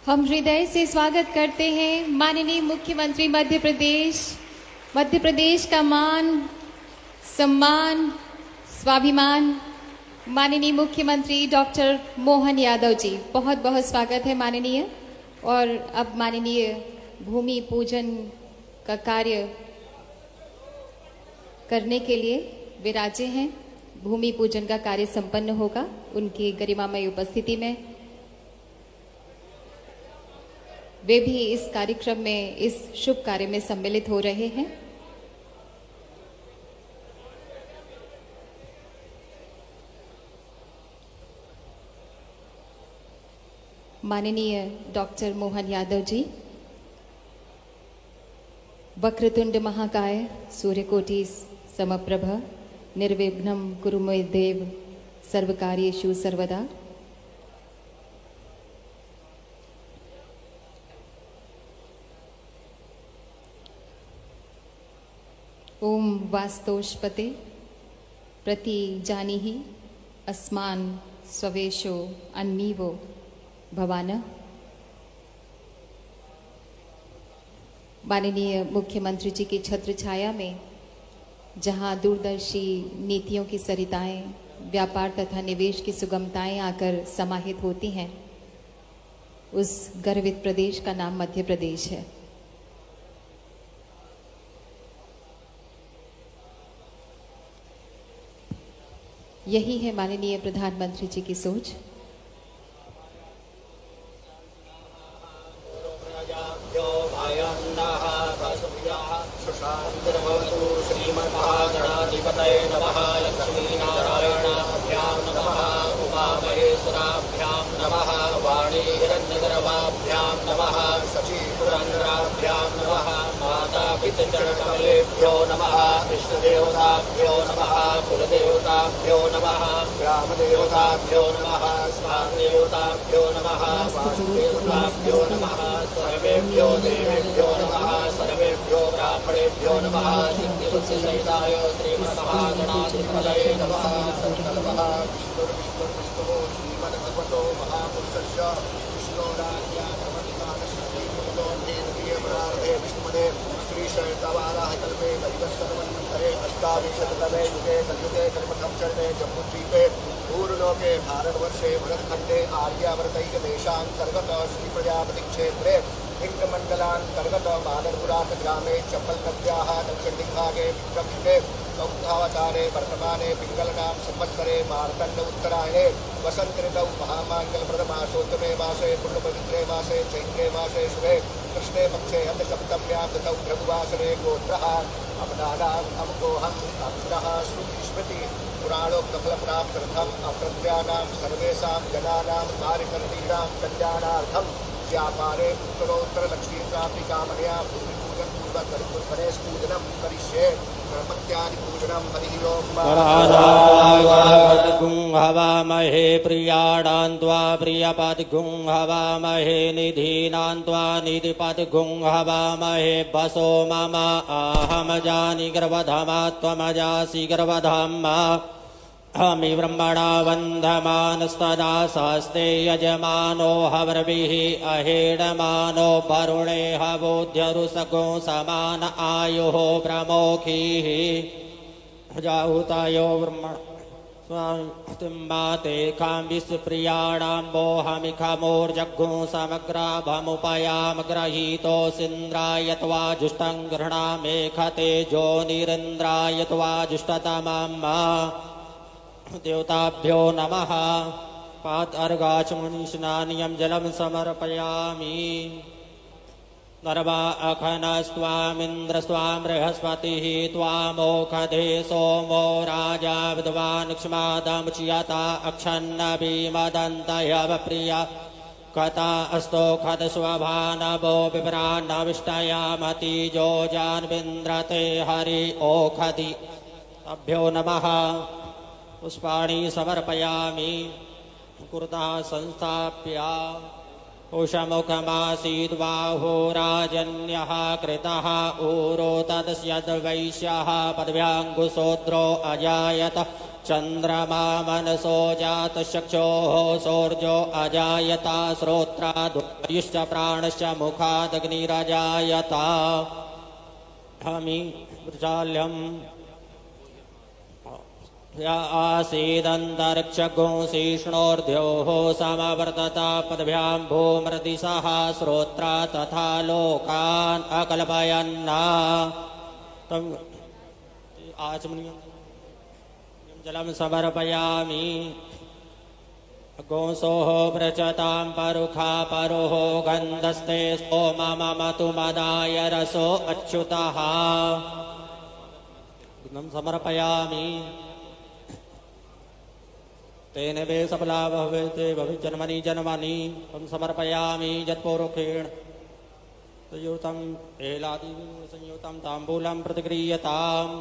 हम हृदय से स्वागत करते हैं माननीय मुख्यमंत्री मध्य प्रदेश का मान, सम्मान, स्वाभिमान, माननीय मुख्यमंत्री डॉक्टर मोहन यादव जी। बहुत बहुत स्वागत है माननीय। और अब माननीय भूमि पूजन का कार्य करने के लिए विराजे हैं। भूमि पूजन का कार्य संपन्न होगा उनकी गरिमामय उपस्थिति में। वे भी इस कार्यक्रम में, इस शुभ कार्य में सम्मिलित हो रहे हैं। माननीय डॉक्टर मोहन यादव जी, वक्रतुंड महाकाय सूर्यकोटि समप्रभ निर्विघ्नं कुरु मे देव सर्वकार्येषु सर्वदा। ओम वास्तोष्पते प्रति जानीहि अस्मान् स्ववेशो अन्मीवो भवान। माननीय मुख्यमंत्री जी की छत्र छाया में, जहां दूरदर्शी नीतियों की सरिताएं, व्यापार तथा निवेश की सुगमताएं आकर समाहित होती हैं, उस गर्वित प्रदेश का नाम मध्य प्रदेश है। यही है माननीय प्रधानमंत्री जी की सोच। श्रीमन्महागणाधिपतये नमः। लक्ष्मीनारायणाभ्यां नमः। उमामहेश्वराभ्यां नमः। वाणी हिरण्यगर्भाभ्यां नमः। शचीपुरन्द्राभ्यां नमः। मातापितृचरणकमलेभ्यो नमः। इष्टदेवताभ्यो नमः। कुलदेवताभ्यो नमः। ग्रामदेवताभ्यो नमः। स्थानदेवताभ्यो नमः। वासुदेवताभ्यो नमः। सर्वेभ्यो देवेभ्यो नमः। सर्वेभ्यो ब्राह्मणेभ्यो नमः। सिद्धिबुद्धिसहिताय श्रीमन्महागणाधिपतये नमः। विष्णुर्विष्णुर्विष्णुः श्रीमद्भगवतो महापुरुषस्य विष्णोराज्ञाधर्मनिकालश्रीमुखोन्नेन्द्रियमणार्धे विष्णुमदे श्रीशैतवाराहकल्पे वैवस्वतमन्वन्तरे अष्टाविंशतितमे युगे कलियुगे कल्पकं चरणे जम्बूद्वीपे पूर्वलोके भारतवर्षे भरतखण्डे आर्यावर्तैकदेशान्तर्गत श्रीप्रजापतिक्षेत्रे हिङ्गमण्डलान्तर्गत मादरपुरातग्रामे चम्बलनद्याः दक्षिणदिग्भागे विक्रमयुगे चौथावतारे वर्तमाने पिङ्गलनाम संवत्सरे मार्तण्ड उत्तरायणे वसन्त ऋतौ महामाङ्गल्यप्रदमासोत्तमे मासे पुण्यपवित्रे मासे चैत्रे मासे शुभे कृष्णे पक्षे हतसप्तम्यां तिथौ भृगुवासरे गोत्रः अपनानाम् अमुकोऽहम् अक्षरः श्रुतिस्मृति पुराणोक्तफलप्राप्त्यर्थम् अप्रत्यानां सर्वेषां जनानां कार्यकर्तीनां कल्याणार्थं व्यापारे उत्तरोत्तरलक्ष्मीप्राप्तिकामनया भूमिपूजनपूर्वकगणेशपूजनं करिष्ये। गणपत्यादिपूजनं हरिः ओम्। गुं हवामहे प्रियाणां त्वा प्रियपद्गुं हवामहे निधीनां त्वा निधिपद्गुं हवामहे वसो मम अहमजानि गर्वधामा त्वमजासि गर्वधामा। हमि ब्रह्मणा वन्दमानस्तदा सहस्ते यजमानो हवर्भिः अहेडमानो वरुणे हवोध्यरुसगो समान आयुः प्रमोखीः। जाहुतायो ब्रह्मण स्वामिमाते खाम्बिस्प्रियाणां बोहमिखमोर्जग्गुं समग्राभमुपयाम ग्रहीतो सिन्द्राय त्वा जुष्टं गृह्णामेखतेजो निरिन्द्राय त्वा जुष्टतमम्। देवताभ्यो नमः। पातर्गाचमुनिस्नानियं जलं समर्पयामि। नर्वा अखनस्त्वामिन्द्रस्त्वां बृहस्पतिः त्वामोखधे सोमो राजा विद्वान् क्ष्मादमुच्यता अक्षन्नभिमदन्तयवप्रिया कथा अस्तो खदस्वभानवो विभ्रान्नविष्टयामतिजो जान्विन्द्रते हरि ओखधि। अभ्यो नमः। पुष्पाणि समर्पयामि। कुर्तः संस्थाप्य उषमुखमासीद्बाहो राजन्यः कृतः ऊरो तदस्यद्वैश्यः पदव्याङ्गुशूद्रो अजायत चंद्रमा मनसो जातचक्षुः सौर्यो अजायता श्रोत्रादुश्च प्राणश्च मुखादग्निरजायता हमी प्रजाल्यम् य आसीदन्तरिक्षगुंसीष्णोर्ध्योः समवर्तता पदभ्यां भूमृदिशः श्रोत्रा तथा लोकान् अकल्पयन्ना तम आचमनीयं जलं समर्पयामि गोंसोः प्रचतां परुखा परोः गन्धस्ते सोममतु मदाय रसो अच्युतः समर्पयामि तेन वे सफला भवेते भविजन्मनि जन्मनि तं समर्पयामि यत्पूर्वकेण संयुतं एलादि संयुतं ताम्बूलं प्रतिगृह्यताम्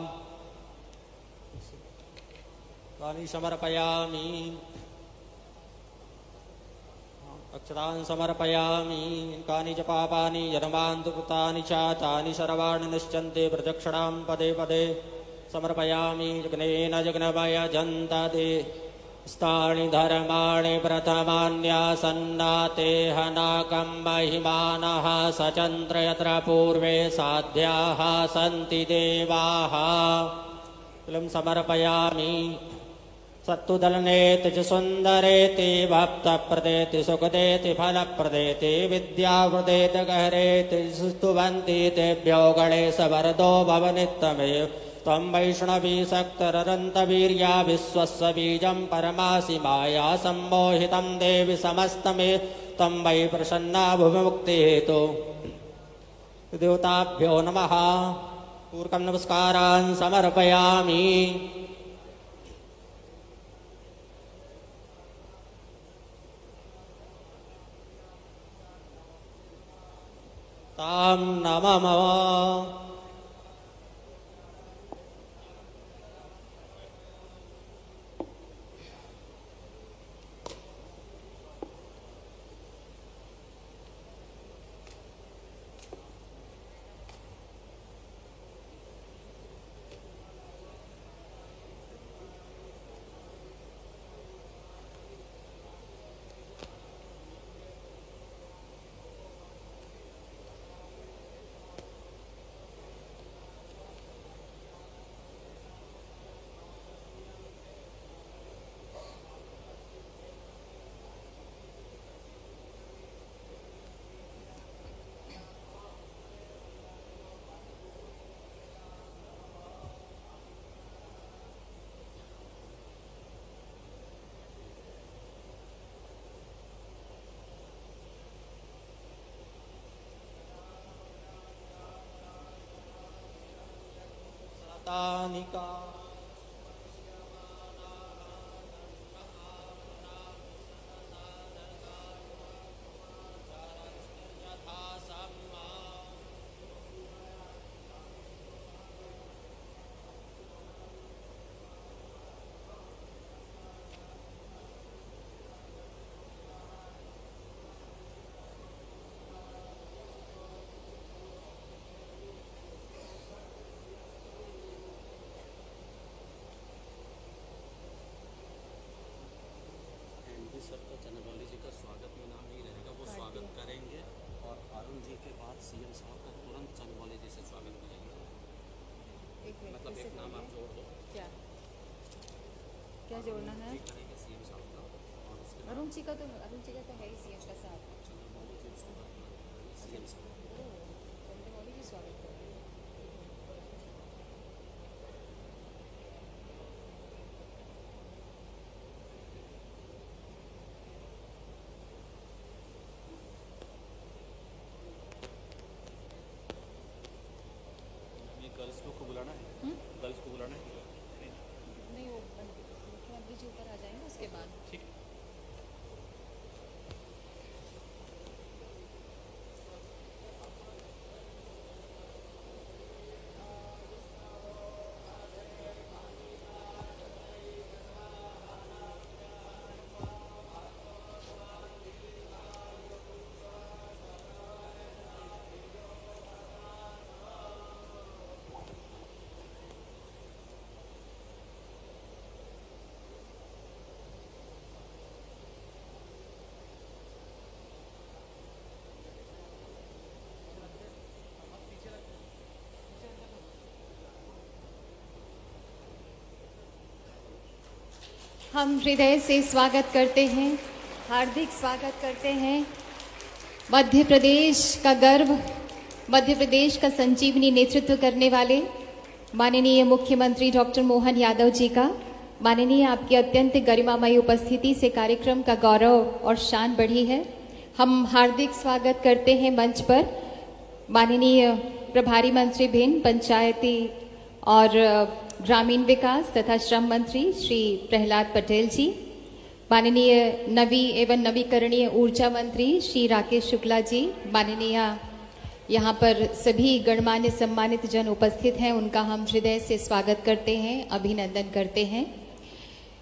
तानि समर्पयामि अक्षतान् समर्पयामि कानि च पापानि जन्मान्तकृतानि च तानि सर्वाणि नश्यन्ते प्रदक्षिणां पदे पदे समर्पयामि जग्नेन जग्नमयजन्ते स्थानि धर्माणि प्रथमान्यासन्नाते हनाकं महिमानः सचन्द्र यत्र पूर्वे साध्याः सन्ति देवाः कुलं समर्पयामि सत्तुदलनेति च सुन्दरेति भक्तप्रदेति सुखदेति फलप्रदेति विद्यावृदेति गहरेति स्तुवन्ति तेभ्यो गणेश वरदो भवनित्यमेव त्वं वैष्णवी सक्तररन्तवीर्या विश्वस्य बीजं परमासि माया सम्मोहितं देवि समस्तमे त्वं वै प्रसन्ना भुविमुक्तिहेतु देवताभ्यो नमः पूर्वकं नमस्कारान् समर्पयामि तां नमः तानिका सबको चंद्रमौली जी का स्वागत में नाम नहीं रहेगा, वो स्वागत करेंगे और अरुण जी के बाद सीएम साहब का तुरंत चंद्रमौली जी से स्वागत करेंगे। मतलब एक नाम आप जोड़ दो। क्या क्या जोड़ना है? करेंगे सीएम साहब का और उसके अरुण जी का तो है ही सीएम का साथ। चंद्रमौली जी स्वागत करेंगे सीएम साहब। चंद्रमौली जी स्वागत करेंगे। गर्ल्स लोग को बुलाना है, गर्ल्स को बुलाना है। नहीं, वो मुख्यमंत्री जी ऊपर आ जाएंगे उसके बाद। ठीक। हम हृदय से स्वागत करते हैं, हार्दिक स्वागत करते हैं मध्य प्रदेश का गर्व, मध्य प्रदेश का संजीवनी नेतृत्व करने वाले माननीय मुख्यमंत्री डॉक्टर मोहन यादव जी का। माननीय, आपकी अत्यंत गरिमामयी उपस्थिति से कार्यक्रम का गौरव और शान बढ़ी है। हम हार्दिक स्वागत करते हैं मंच पर माननीय प्रभारी मंत्री भिन्न पंचायती और ग्रामीण विकास तथा श्रम मंत्री श्री प्रहलाद पटेल जी, माननीय नवी एवं नवीकरणीय ऊर्जा मंत्री श्री राकेश शुक्ला जी, माननीय यहाँ पर सभी गणमान्य सम्मानित जन उपस्थित हैं, उनका हम हृदय से स्वागत करते हैं, अभिनंदन करते हैं।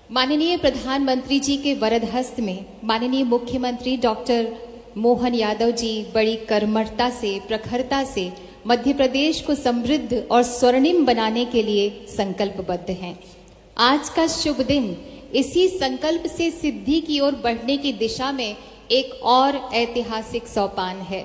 माननीय प्रधानमंत्री जी के वरद हस्त में माननीय मुख्यमंत्री डॉक्टर मोहन यादव जी बड़ी कर्मठता से, प्रखरता से मध्य प्रदेश को समृद्ध और स्वर्णिम बनाने के लिए संकल्पबद्ध हैं। आज का शुभ दिन इसी संकल्प से सिद्धि की ओर बढ़ने की दिशा में एक और ऐतिहासिक सोपान है।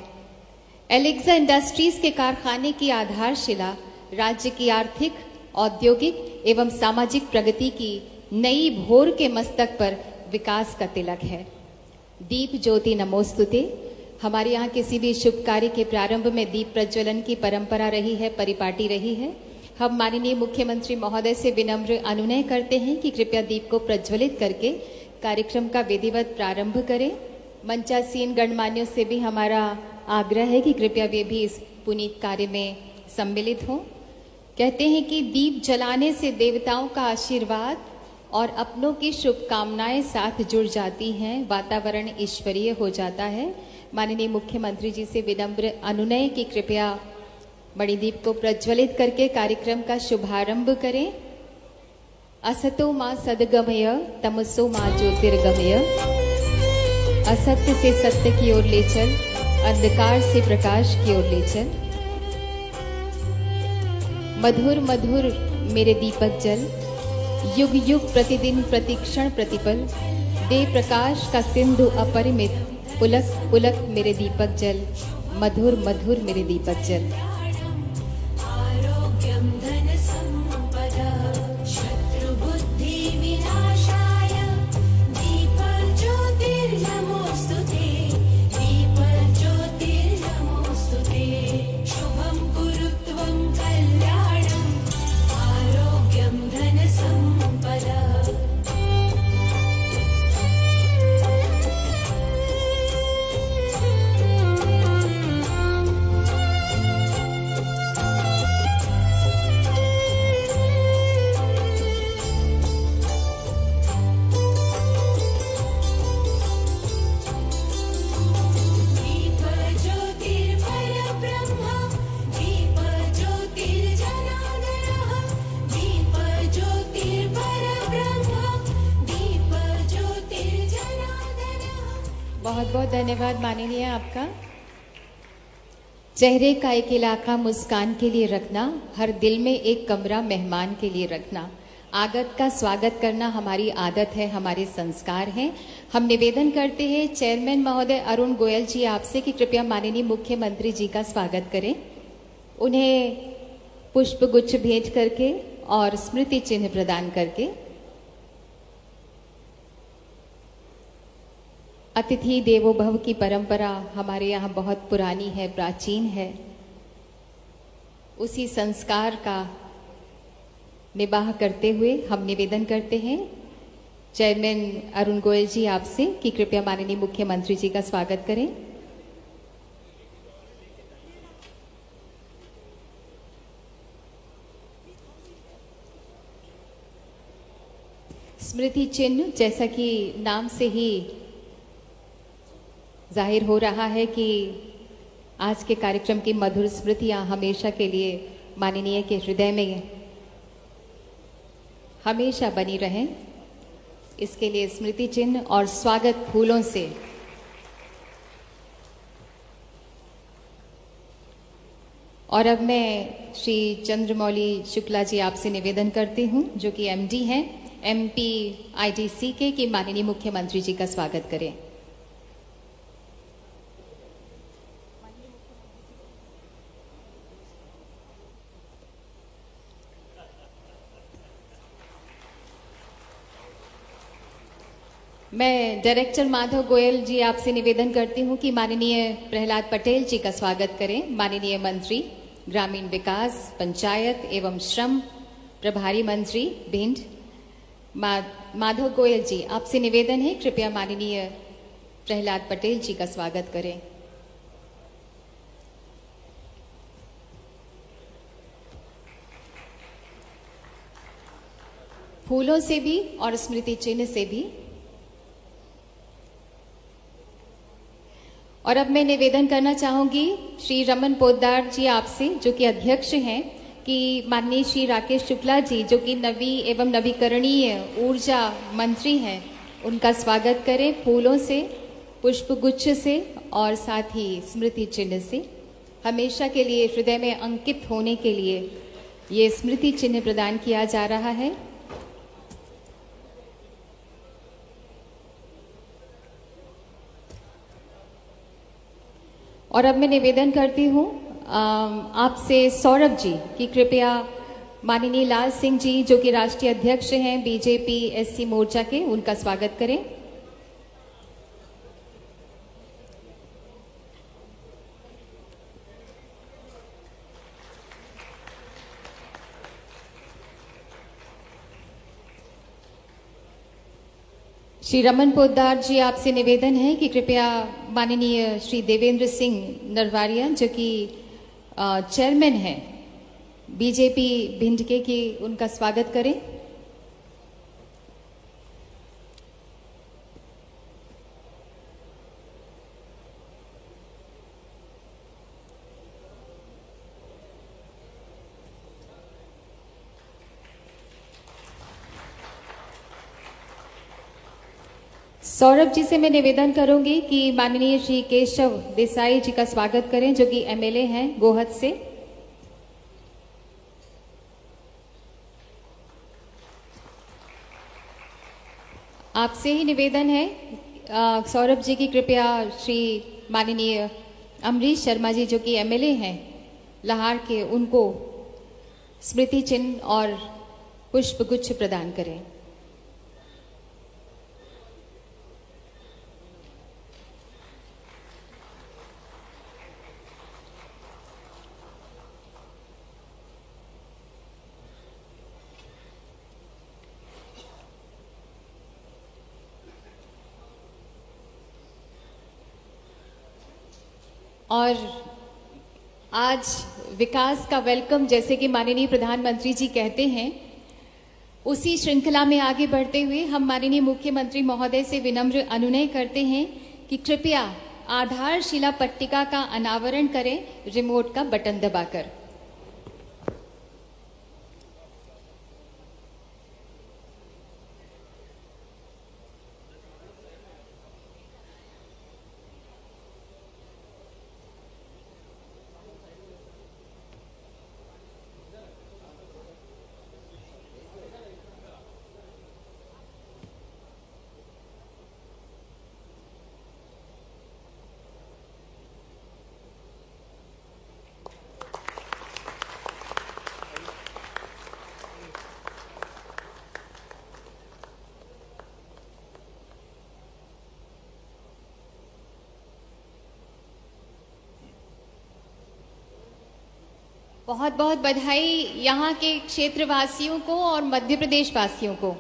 एलेक्सा इंडस्ट्रीज के कारखाने की आधारशिला राज्य की आर्थिक, औद्योगिक एवं सामाजिक प्रगति की नई भोर के मस्तक पर विकास का तिलक है। दीप ज्योति नमोस्तुते। हमारे यहाँ किसी भी शुभ कार्य के प्रारंभ में दीप प्रज्वलन की परंपरा रही है, परिपाटी रही है। हम माननीय मुख्यमंत्री महोदय से विनम्र अनुनय करते हैं कि कृपया दीप को प्रज्वलित करके कार्यक्रम का विधिवत प्रारंभ करें। मंचासीन गणमान्यों से भी हमारा आग्रह है कि कृपया वे भी इस पुनीत कार्य में सम्मिलित हों। कहते हैं कि दीप जलाने से देवताओं का आशीर्वाद और अपनों की शुभकामनाएं साथ जुड़ जाती हैं, वातावरण ईश्वरीय हो जाता है। माननीय मुख्यमंत्री जी से विनम्र अनुनय कि कृपया मणिदीप को प्रज्वलित करके कार्यक्रम का शुभारंभ करें। असतो मां सद्गमय, तमसो मां ज्योतिर्गमय। असत्य से सत्य की ओर ले चल, अंधकार से प्रकाश की ओर ले चल। मधुर मधुर मेरे दीपक जल, युग युग प्रतिदिन प्रतिक्षण प्रतिपल। दे प्रकाश का सिंधु अपरिमित, पुलक पुलक मेरे दीपक जल, मधुर मधुर मेरे दीपक जल। आरोग्यं धन संपदा, शत्रुबुद्धि विनाशाय, दीप ज्योतिर्नमोस्तुते, दीप ज्योतिर्नमोस्तुते। शुभं कुरु त्वं कल्याणं, आरोग्यं धन संपदा। दीप ज्योतिर्परब्रह्म, दीप ज्योतिर्जनार्दनः, दीप ज्योतिर्परब्रह्म, दीप ज्योतिर्जनार्दनः। बहुत बहुत धन्यवाद माननीय आपका। चेहरे का एक इलाका मुस्कान के लिए रखना, हर दिल में एक कमरा मेहमान के लिए रखना। आगत का स्वागत करना हमारी आदत है, हमारे संस्कार हैं। हम निवेदन करते हैं चेयरमैन महोदय अरुण गोयल जी आपसे कि कृपया माननीय मुख्यमंत्री जी का स्वागत करें। उन्हें पुष्प गुच्छ भेंट करके और स्मृति चिन्ह प्रदान करके। अतिथि देवो भव की परंपरा हमारे यहाँ बहुत पुरानी है, प्राचीन है। उसी संस्कार का निबाह करते हुए हम निवेदन करते हैं चेयरमैन अरुण गोयल जी आपसे कि कृपया माननीय मुख्यमंत्री जी का स्वागत करें। स्मृति चिन्ह, जैसा कि नाम से ही जाहिर हो रहा है कि आज के कार्यक्रम की मधुर स्मृतियां हमेशा के लिए माननीय के हृदय में हमेशा बनी रहें, इसके लिए स्मृति चिन्ह और स्वागत फूलों से और अब मैं श्री चंद्रमौली शुक्ला जी आपसे निवेदन करती हूं, जो कि एमडी हैं एमपी आईटीसी के, कि माननीय मुख्यमंत्री जी का स्वागत करें। मैं डायरेक्टर माधव गोयल जी आपसे निवेदन करती हूं कि माननीय प्रहलाद पटेल जी का स्वागत करें। माननीय मंत्री ग्रामीण विकास, पंचायत एवं श्रम प्रभारी मंत्री भिंड माधव गोयल जी, आपसे निवेदन है कृपया माननीय प्रहलाद पटेल जी का स्वागत करें। फूलों से भी और स्मृति चिन्ह से भी। और अब मैं निवेदन करना चाहूंगी श्री रमन पोद्दार जी आपसे, जो कि अध्यक्ष हैं, कि माननीय श्री राकेश शुक्ला जी, जो कि नवी एवं नवीकरणीय ऊर्जा मंत्री हैं, उनका स्वागत करें फूलों से, पुष्पगुच्छ से और साथ ही स्मृति चिन्ह से। हमेशा के लिए हृदय में अंकित होने के लिए ये स्मृति चिन्ह प्रदान किया जा रहा है। और अब मैं निवेदन करती हूँ आपसे सौरभ जी कि कृपया माननीय लाल सिंह जी, जो कि राष्ट्रीय अध्यक्ष हैं बीजेपी एससी मोर्चा के, उनका स्वागत करें। श्री रमन पोद्दार जी, आपसे निवेदन है कि कृपया माननीय श्री देवेंद्र सिंह नरवारिया, जो कि चेयरमैन हैं बीजेपी भिंड के, कि उनका स्वागत करें। सौरभ जी से मैं निवेदन करूंगी कि माननीय श्री केशव देसाई जी का स्वागत करें, जो कि एमएलए हैं गोहद से। आपसे ही निवेदन है सौरभ जी की कृपया श्री माननीय अमरीश शर्मा जी, जो कि एमएलए हैं लाहार के, उनको स्मृति चिन्ह और पुष्पगुच्छ प्रदान करें। और आज विकास का वेलकम, जैसे कि माननीय प्रधानमंत्री जी कहते हैं, उसी श्रृंखला में आगे बढ़ते हुए हम माननीय मुख्यमंत्री महोदय से विनम्र अनुनय करते हैं कि कृपया आधारशिला पट्टिका का अनावरण करें रिमोट का बटन दबाकर। बहुत बहुत बधाई यहाँ के क्षेत्रवासियों को और मध्य प्रदेश वासियों को।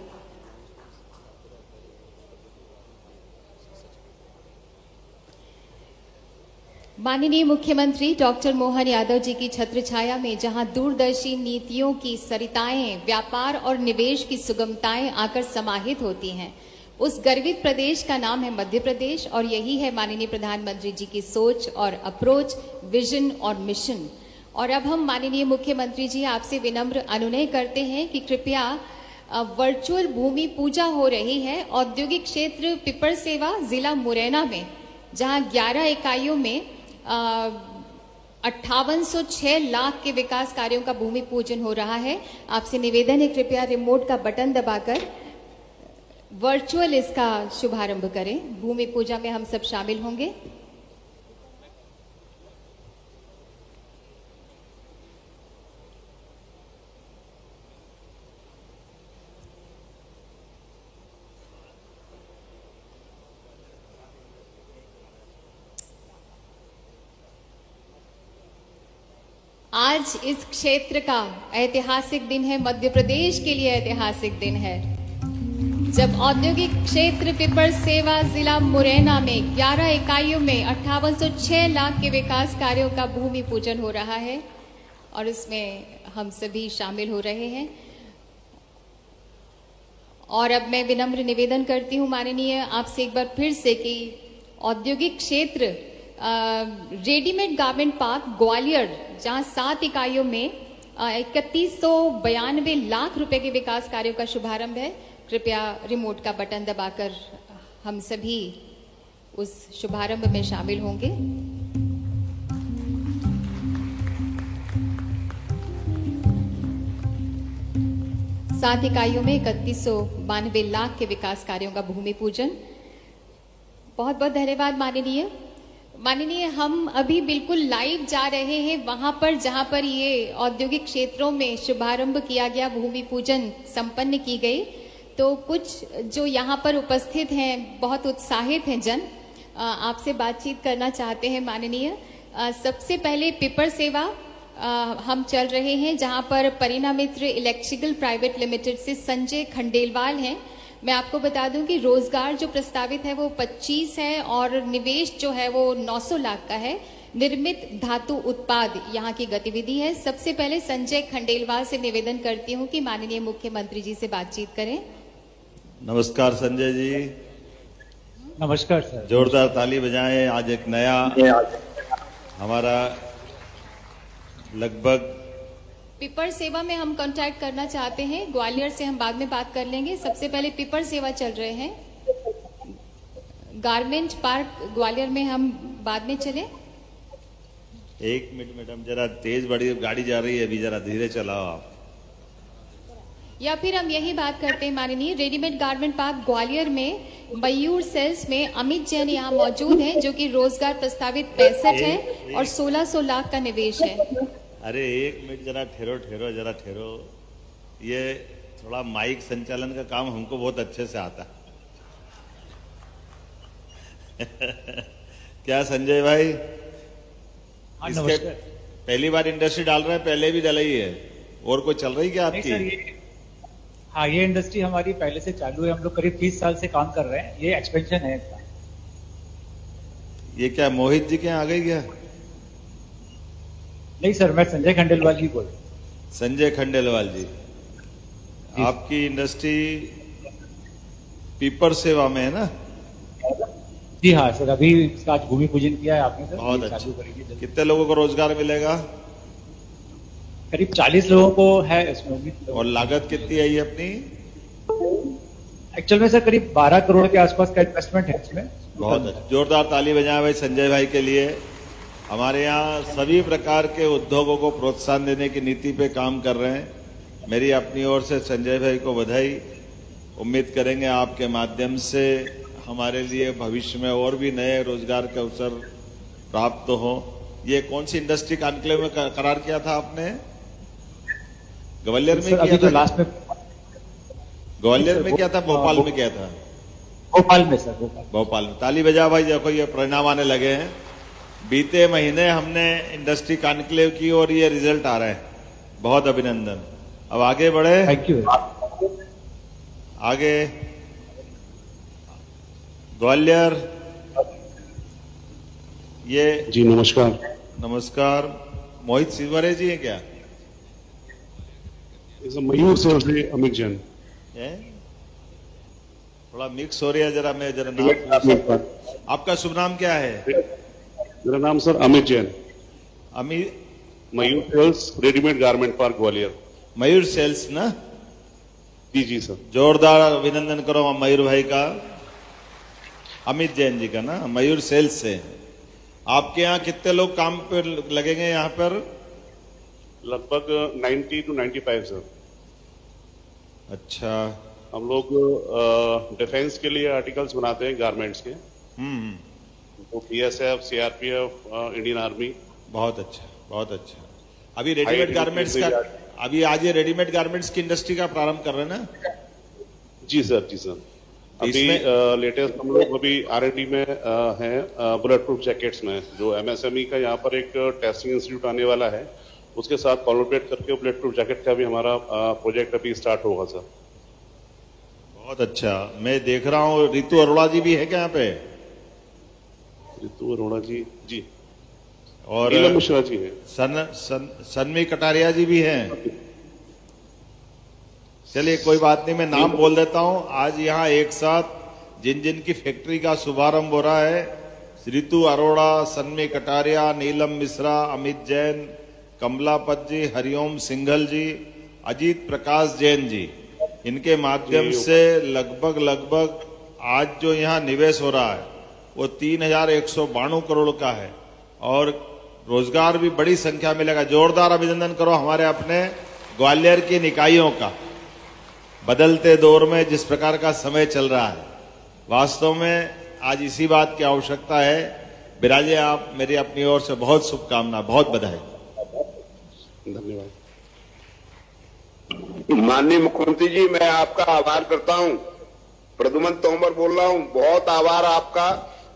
माननीय मुख्यमंत्री डॉक्टर मोहन यादव जी की छत्र छाया में जहां दूरदर्शी नीतियों की सरिताएं, व्यापार और निवेश की सुगमताएं आकर समाहित होती हैं, उस गर्वित प्रदेश का नाम है मध्य प्रदेश। और यही है माननीय प्रधानमंत्री जी की सोच और अप्रोच, विजन और मिशन। और अब हम माननीय मुख्यमंत्री जी आपसे विनम्र अनुनय करते हैं कि कृपया वर्चुअल भूमि पूजा हो रही है औद्योगिक क्षेत्र पिपर सेवा जिला मुरैना में, जहां 11 इकाइयों में 5806 लाख के विकास कार्यों का भूमि पूजन हो रहा है। आपसे निवेदन है कृपया रिमोट का बटन दबाकर वर्चुअल इसका शुभारंभ करें। भूमि पूजा में हम सब शामिल होंगे। आज इस क्षेत्र का ऐतिहासिक दिन है, मध्य प्रदेश के लिए ऐतिहासिक दिन है, जब औद्योगिक क्षेत्र पिपर सेवा जिला मुरैना में 11 इकाइयों में 5806 लाख के विकास कार्यों का भूमि पूजन हो रहा है और इसमें हम सभी शामिल हो रहे हैं। और अब मैं विनम्र निवेदन करती हूँ माननीय आपसे एक बार फिर से कि औद्योगिक क्षेत्र रेडीमेड गारमेंट पार्क ग्वालियर, जहां 7 इकाइयों में 3192 लाख रुपए के विकास कार्यों का शुभारंभ है। कृपया रिमोट का बटन दबाकर हम सभी उस शुभारंभ में शामिल होंगे। सात इकाइयों में 3192 लाख के विकास कार्यों का भूमि पूजन। बहुत बहुत धन्यवाद माननीय। हम अभी बिल्कुल लाइव जा रहे हैं वहां पर जहां पर ये औद्योगिक क्षेत्रों में शुभारंभ किया गया, भूमि पूजन संपन्न की गई। तो कुछ जो यहाँ पर उपस्थित हैं, बहुत उत्साहित हैं जन, आपसे बातचीत करना चाहते हैं माननीय। सबसे पहले पिपर सेवा हम चल रहे हैं, जहां पर परिणामित्र इलेक्ट्रिकल प्राइवेट लिमिटेड से संजय खंडेलवाल हैं। मैं आपको बता दूं कि रोजगार जो प्रस्तावित है वो 25 है और निवेश जो है वो 900 लाख का है। निर्मित धातु उत्पाद यहाँ की गतिविधि है। सबसे पहले संजय खंडेलवाल से निवेदन करती हूँ कि माननीय मुख्यमंत्री जी से बातचीत करें। नमस्कार संजय जी। नमस्कार सर। जोरदार ताली बजाएं। आज एक नया हमारा लगभग पिपर सेवा में हम कांटेक्ट करना चाहते हैं। ग्वालियर से हम बाद में बात कर लेंगे। सबसे पहले पिपर सेवा चल रहे हैं। गारमेंट पार्क ग्वालियर में हम बाद में चले। एक मिनट मैडम, जरा तेज बड़ी गाड़ी जा रही है, अभी जरा धीरे चलाओ आप। या फिर हम यही बात करते हैं माननीय, रेडीमेड गारमेंट पार्क ग्वालियर में मयूर सेल्स में अमित जैन यहाँ मौजूद हैं, जो कि रोजगार प्रस्तावित 65 है और 1600 लाख का निवेश है। अरे एक मिनट, जरा ठहरो जरा ठहरो। ये थोड़ा माइक संचालन का काम हमको बहुत अच्छे से आता है। क्या संजय भाई, इसके पहली बार इंडस्ट्री डाल रहे हैं? पहले भी डलाई है और कोई चल रही क्या आपकी? हाँ, ये इंडस्ट्री हमारी पहले से चालू है। हम लोग करीब 30 साल से काम कर रहे हैं। ये एक्सपेंशन है इसका। ये क्या मोहित जी के यहाँ आ गई क्या? नहीं सर, मैं संजय खंडेलवाल ही बोल। संजय खंडेलवाल जी, आपकी इंडस्ट्री पीपर सेवा में है ना? जी हाँ सर, अभी इसका आज भूमि पूजन किया है आपने सर। बहुत ये अच्छा। चालू करेंगे जल्दी। कितने लोगों को रोजगार मिलेगा? करीब 40 लोगों को है इसमें उम्मीद। और लागत कितनी आई अपनी? एक्चुअल में सर करीब 12 करोड़ के आसपास का इन्वेस्टमेंट है इसमें। बहुत अच्छा। जोरदार ताली बजाएं भाई संजय भाई के लिए। हमारे यहाँ सभी प्रकार के उद्योगों को प्रोत्साहन देने की नीति पे काम कर रहे हैं। मेरी अपनी ओर से संजय भाई को बधाई। उम्मीद करेंगे आपके माध्यम से हमारे लिए भविष्य में और भी नए रोजगार के अवसर प्राप्त हो। ये कौन सी इंडस्ट्री कॉन्क्लेव में करार किया था आपने? ग्वालियर में सर, अभी किया तो था? लास्ट में ग्वालियर में किया था, भोपाल में किया था? भोपाल में सर, भोपाल में। ताली बजा भाई, देखो ये परिणाम आने लगे हैं। बीते महीने हमने इंडस्ट्री कॉन्क्लेव की और ये रिजल्ट आ रहे हैं। बहुत अभिनंदन। अब आगे बढ़े। Thank you. आगे ग्वालियर। ये जी नमस्कार। नमस्कार। मोहित सिवरे जी हैं क्या? मयूर से अमित जैन। ये थोड़ा मिक्स हो रहा है, जरा मैं जरा नाम। आपका शुभ नाम क्या है? मेरा नाम sir Amit Jain. Amit Mayur sales readymade garment park Gwalior. Mayur sales ना? जी सर। जोरदार अभिनंदन करो मयूर भाई का, अमित जैन जी का ना, मयूर सेल्स से। आपके यहाँ कितने लोग काम पे लगेंगे यहाँ पर? लगभग 90 to 95 सर। अच्छा। हम लोग डिफेंस के लिए आर्टिकल्स बनाते हैं गारमेंट्स के। तो BSF, CRPF, इंडियन आर्मी। बहुत अच्छा, बहुत अच्छा। अभी रेडीमेड गारमेंट्स का, अभी आज ये रेडीमेड गारमेंट्स की इंडस्ट्री का प्रारंभ कर रहे हैं ना? जी सर, जी सर। अभी लेटेस्ट हम लोग अभी R&D में हैं बुलेट प्रूफ जैकेट्स में। जो MSME का यहाँ पर एक टेस्टिंग इंस्टीट्यूट आने वाला है उसके साथ कोलैबोरेट करके बुलेट प्रूफ जैकेट का भी हमारा प्रोजेक्ट अभी स्टार्ट होगा सर। बहुत अच्छा। मैं देख रहा हूँ रितु अरोड़ा जी भी है क्या यहाँ पे? रितु अरोड़ा जी जी और नीलम मिश्रा जी है। सन्मी कटारिया जी भी हैं। चलिए कोई बात नहीं, मैं नाम बोल देता हूं। आज यहाँ एक साथ जिन जिन की फैक्ट्री का शुभारंभ हो रहा है, रितु अरोड़ा, सन्मी कटारिया, नीलम मिश्रा, अमित जैन, कमलापत जी, हरिओम सिंघल जी, अजीत प्रकाश जैन जी, इनके माध्यम से लगभग आज जो यहाँ निवेश हो रहा है वो 3192 करोड़ का है और रोजगार भी बड़ी संख्या में मिलेगा। जोरदार अभिनंदन करो हमारे अपने ग्वालियर की निकायों का। बदलते दौर में जिस प्रकार का समय चल रहा है, वास्तव में आज इसी बात की आवश्यकता है। बिराजे आप, मेरी अपनी ओर से बहुत शुभकामना, बहुत बधाई। धन्यवाद। माननीय मुख्यमंत्री जी, मैं आपका आभार करता हूं। प्रद्युमन तोमर बोल रहा हूं। बहुत आभार आपका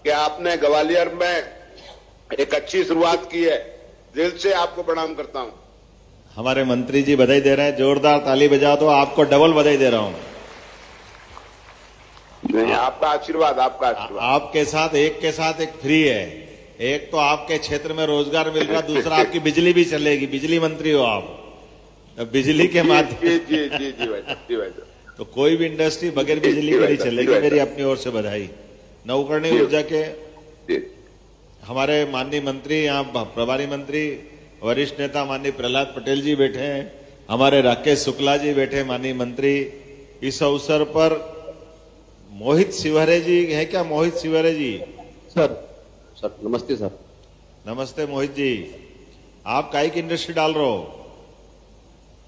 कि आपने ग्वालियर में एक अच्छी शुरुआत की है। दिल से आपको प्रणाम करता हूं। हमारे मंत्री जी बधाई दे रहे हैं, जोरदार ताली बजा दो। आपको डबल बधाई दे रहा हूं। नहीं, आपका आशीर्वाद, आपका आशीर्वाद। आपके साथ एक फ्री है। एक तो आपके क्षेत्र में रोजगार मिल रहा, दूसरा आपकी बिजली भी चलेगी। बिजली मंत्री हो आप, तो बिजली के माध्यम जी जी जी जी भाई साहब, जी भाई साहब। तो कोई भी इंडस्ट्री बगैर बिजली के नहीं चलेगी। मेरी अपनी ओर से बधाई। नवकरणीय ऊर्जा के हमारे माननीय मंत्री, यहाँ प्रभारी मंत्री, वरिष्ठ नेता माननीय प्रहलाद पटेल जी बैठे हैं, हमारे राकेश शुक्ला जी बैठे, माननीय मंत्री। इस अवसर पर मोहित सिवहरे जी है क्या? मोहित सिवहरे जी सर नमस्ते सर। नमस्ते मोहित जी। आप काई की इंडस्ट्री डाल रहे हो?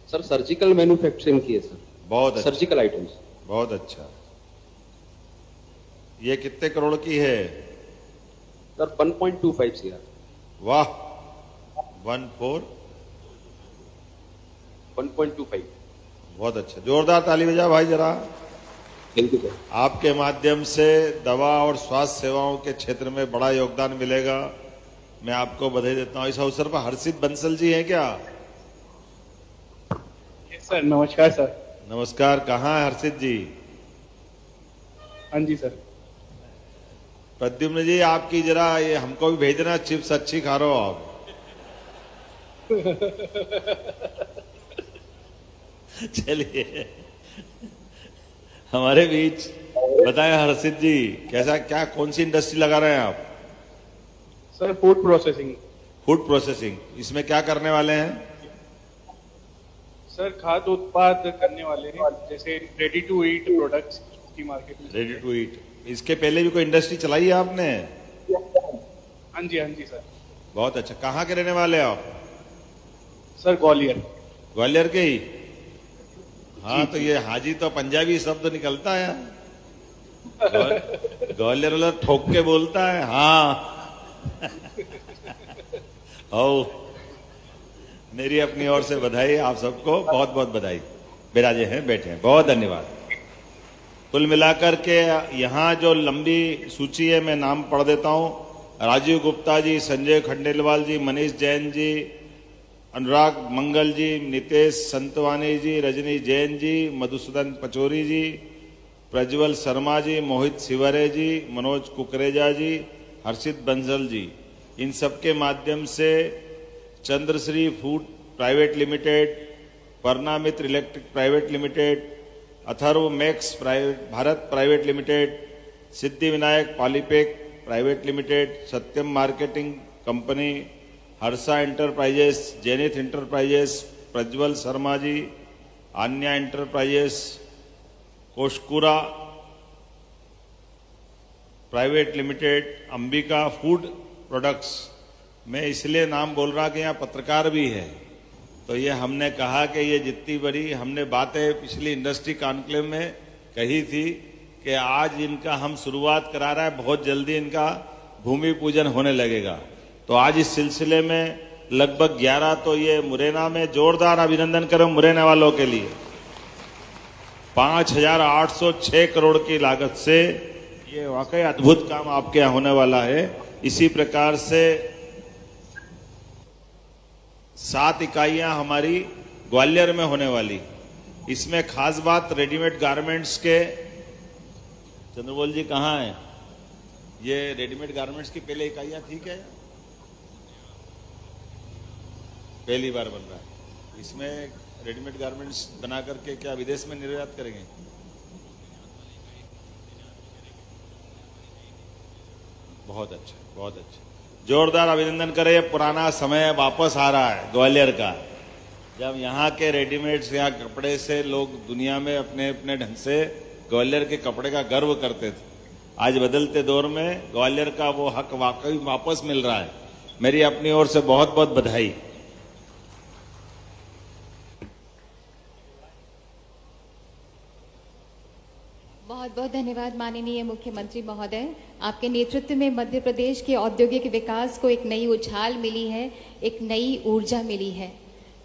सर सर्जिकल मैन्युफैक्चरिंग की है सर। बहुत अच्छा, सर्जिकल आइटम्स। बहुत अच्छा। ये कितने करोड़ की है? Sir 1.25 CR। वाह, 1.25। बहुत अच्छा, जोरदार ताली बजा भाई जरा। Thank you sir. आपके माध्यम से दवा और स्वास्थ्य सेवाओं के क्षेत्र में बड़ा योगदान मिलेगा। मैं आपको बधाई देता हूं। इस अवसर पर हर्षित बंसल जी हैं क्या? सर नमस्कार सर। नमस्कार। कहाँ है हर्षित जी? हाँ जी सर। प्रद्युम्न जी, आपकी जरा ये हमको भी भेजना, चिप्स अच्छी खा रहे हो आप। चलिए हमारे बीच बताएं हर्षित जी, कैसा क्या कौन सी इंडस्ट्री लगा रहे हैं आप? Sir food processing. Food processing, इसमें क्या करने वाले हैं? सर खाद्य उत्पाद करने वाले हैं, जैसे रेडी टू ईट प्रोडक्ट्स की मार्केट में। Ready to eat. इसके पहले भी कोई इंडस्ट्री चलाई है आपने? हाँ जी सर। बहुत अच्छा। कहाँ के रहने वाले आप? सर ग्वालियर। ग्वालियर के ही? हाँ, तो ये हाजी तो पंजाबी शब्द निकलता है। ग्वालियर वाला ठोक के बोलता है। हाँ ओ, मेरी अपनी ओर से बधाई। आप सबको बहुत बहुत बधाई। बिराजे हैं, बैठे हैं, बहुत धन्यवाद। कुल मिलाकर के यहाँ जो लंबी सूची है, मैं नाम पढ़ देता हूँ। राजीव गुप्ता जी, संजय खंडेलवाल जी, मनीष जैन जी, अनुराग मंगल जी, नितेश संतवानी जी, रजनी जैन जी, मधुसूदन पचौरी जी, प्रज्वल शर्मा जी, मोहित सिवरे जी, मनोज कुकरेजा जी, हर्षित बंसल जी, इन सबके माध्यम से Chandrashree food private limited, Parnamitra electric private limited, Atharva max Bharat private limited, Siddhi Vinayak polypack private limited, Satyam marketing company, Harsha enterprises, zenith enterprises, Prajwal Sharma ji, Aanya enterprises, Koshkura private limited, Ambika food products. मैं इसलिए नाम बोल रहा कि यहाँ पत्रकार भी है, तो ये हमने कहा कि ये जितनी बड़ी हमने बातें पिछली इंडस्ट्री कॉन्क्लेव में कही थी कि आज इनका हम शुरुआत करा रहा है, बहुत जल्दी इनका भूमि पूजन होने लगेगा। तो आज इस सिलसिले में लगभग 11 तो ये मुरैना में, जोरदार अभिनंदन करो मुरैना वालों के लिए। 5,806 करोड़ की लागत से ये वाकई अद्भुत काम आपके यहाँ होने वाला है। इसी प्रकार से 7 इकाइयां हमारी ग्वालियर में होने वाली। इसमें खास बात रेडीमेड गारमेंट्स के, चंद्रबोल जी कहाँ हैं? ये रेडीमेड गारमेंट्स की पहले इकाइयां थी क्या? पहली बार बन रहा है। इसमें रेडीमेड गारमेंट्स बना करके क्या विदेश में निर्यात करेंगे? बहुत अच्छा, बहुत अच्छा, जोरदार अभिनंदन करें। पुराना समय वापस आ रहा है ग्वालियर का, जब यहाँ के रेडीमेड्स या कपड़े से लोग दुनिया में अपने अपने ढंग से ग्वालियर के कपड़े का गर्व करते थे। आज बदलते दौर में ग्वालियर का वो हक वाकई वापस मिल रहा है। मेरी अपनी ओर से बहुत बहुत बधाई। बहुत बहुत धन्यवाद माननीय मुख्यमंत्री महोदय। आपके नेतृत्व में मध्य प्रदेश के औद्योगिक विकास को एक नई उछाल मिली है, एक नई ऊर्जा मिली है।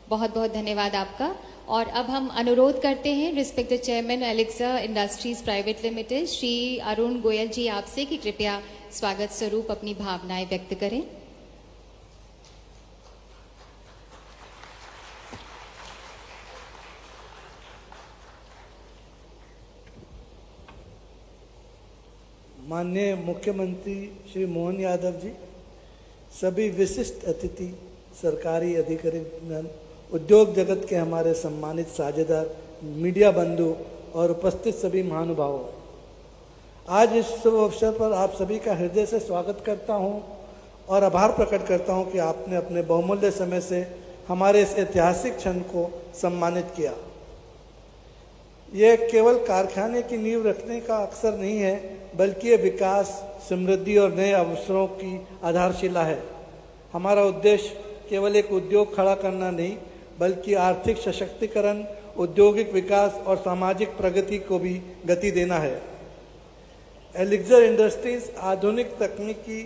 बहुत बहुत धन्यवाद आपका। और अब हम अनुरोध करते हैं respected chairman Alexa industries private limited Shri Arun Goyal ji आपसे कि कृपया स्वागत स्वरूप अपनी भावनाएं व्यक्त करें। माननीय मुख्यमंत्री श्री मोहन यादव जी, सभी विशिष्ट अतिथि, सरकारी अधिकारी, उद्योग जगत के हमारे सम्मानित साझेदार, मीडिया बंधु और उपस्थित सभी महानुभावों, आज इस शुभ अवसर पर आप सभी का हृदय से स्वागत करता हूं और आभार प्रकट करता हूं कि आपने अपने बहुमूल्य समय से हमारे इस ऐतिहासिक क्षण को सम्मानित किया। यह केवल कारखाने की नींव रखने का अवसर नहीं है, बल्कि ये विकास, समृद्धि और नए अवसरों की आधारशिला है। हमारा उद्देश्य केवल एक उद्योग खड़ा करना नहीं, बल्कि आर्थिक सशक्तिकरण, औद्योगिक विकास और सामाजिक प्रगति को भी गति देना है। एलिक्सर इंडस्ट्रीज आधुनिक तकनीकी,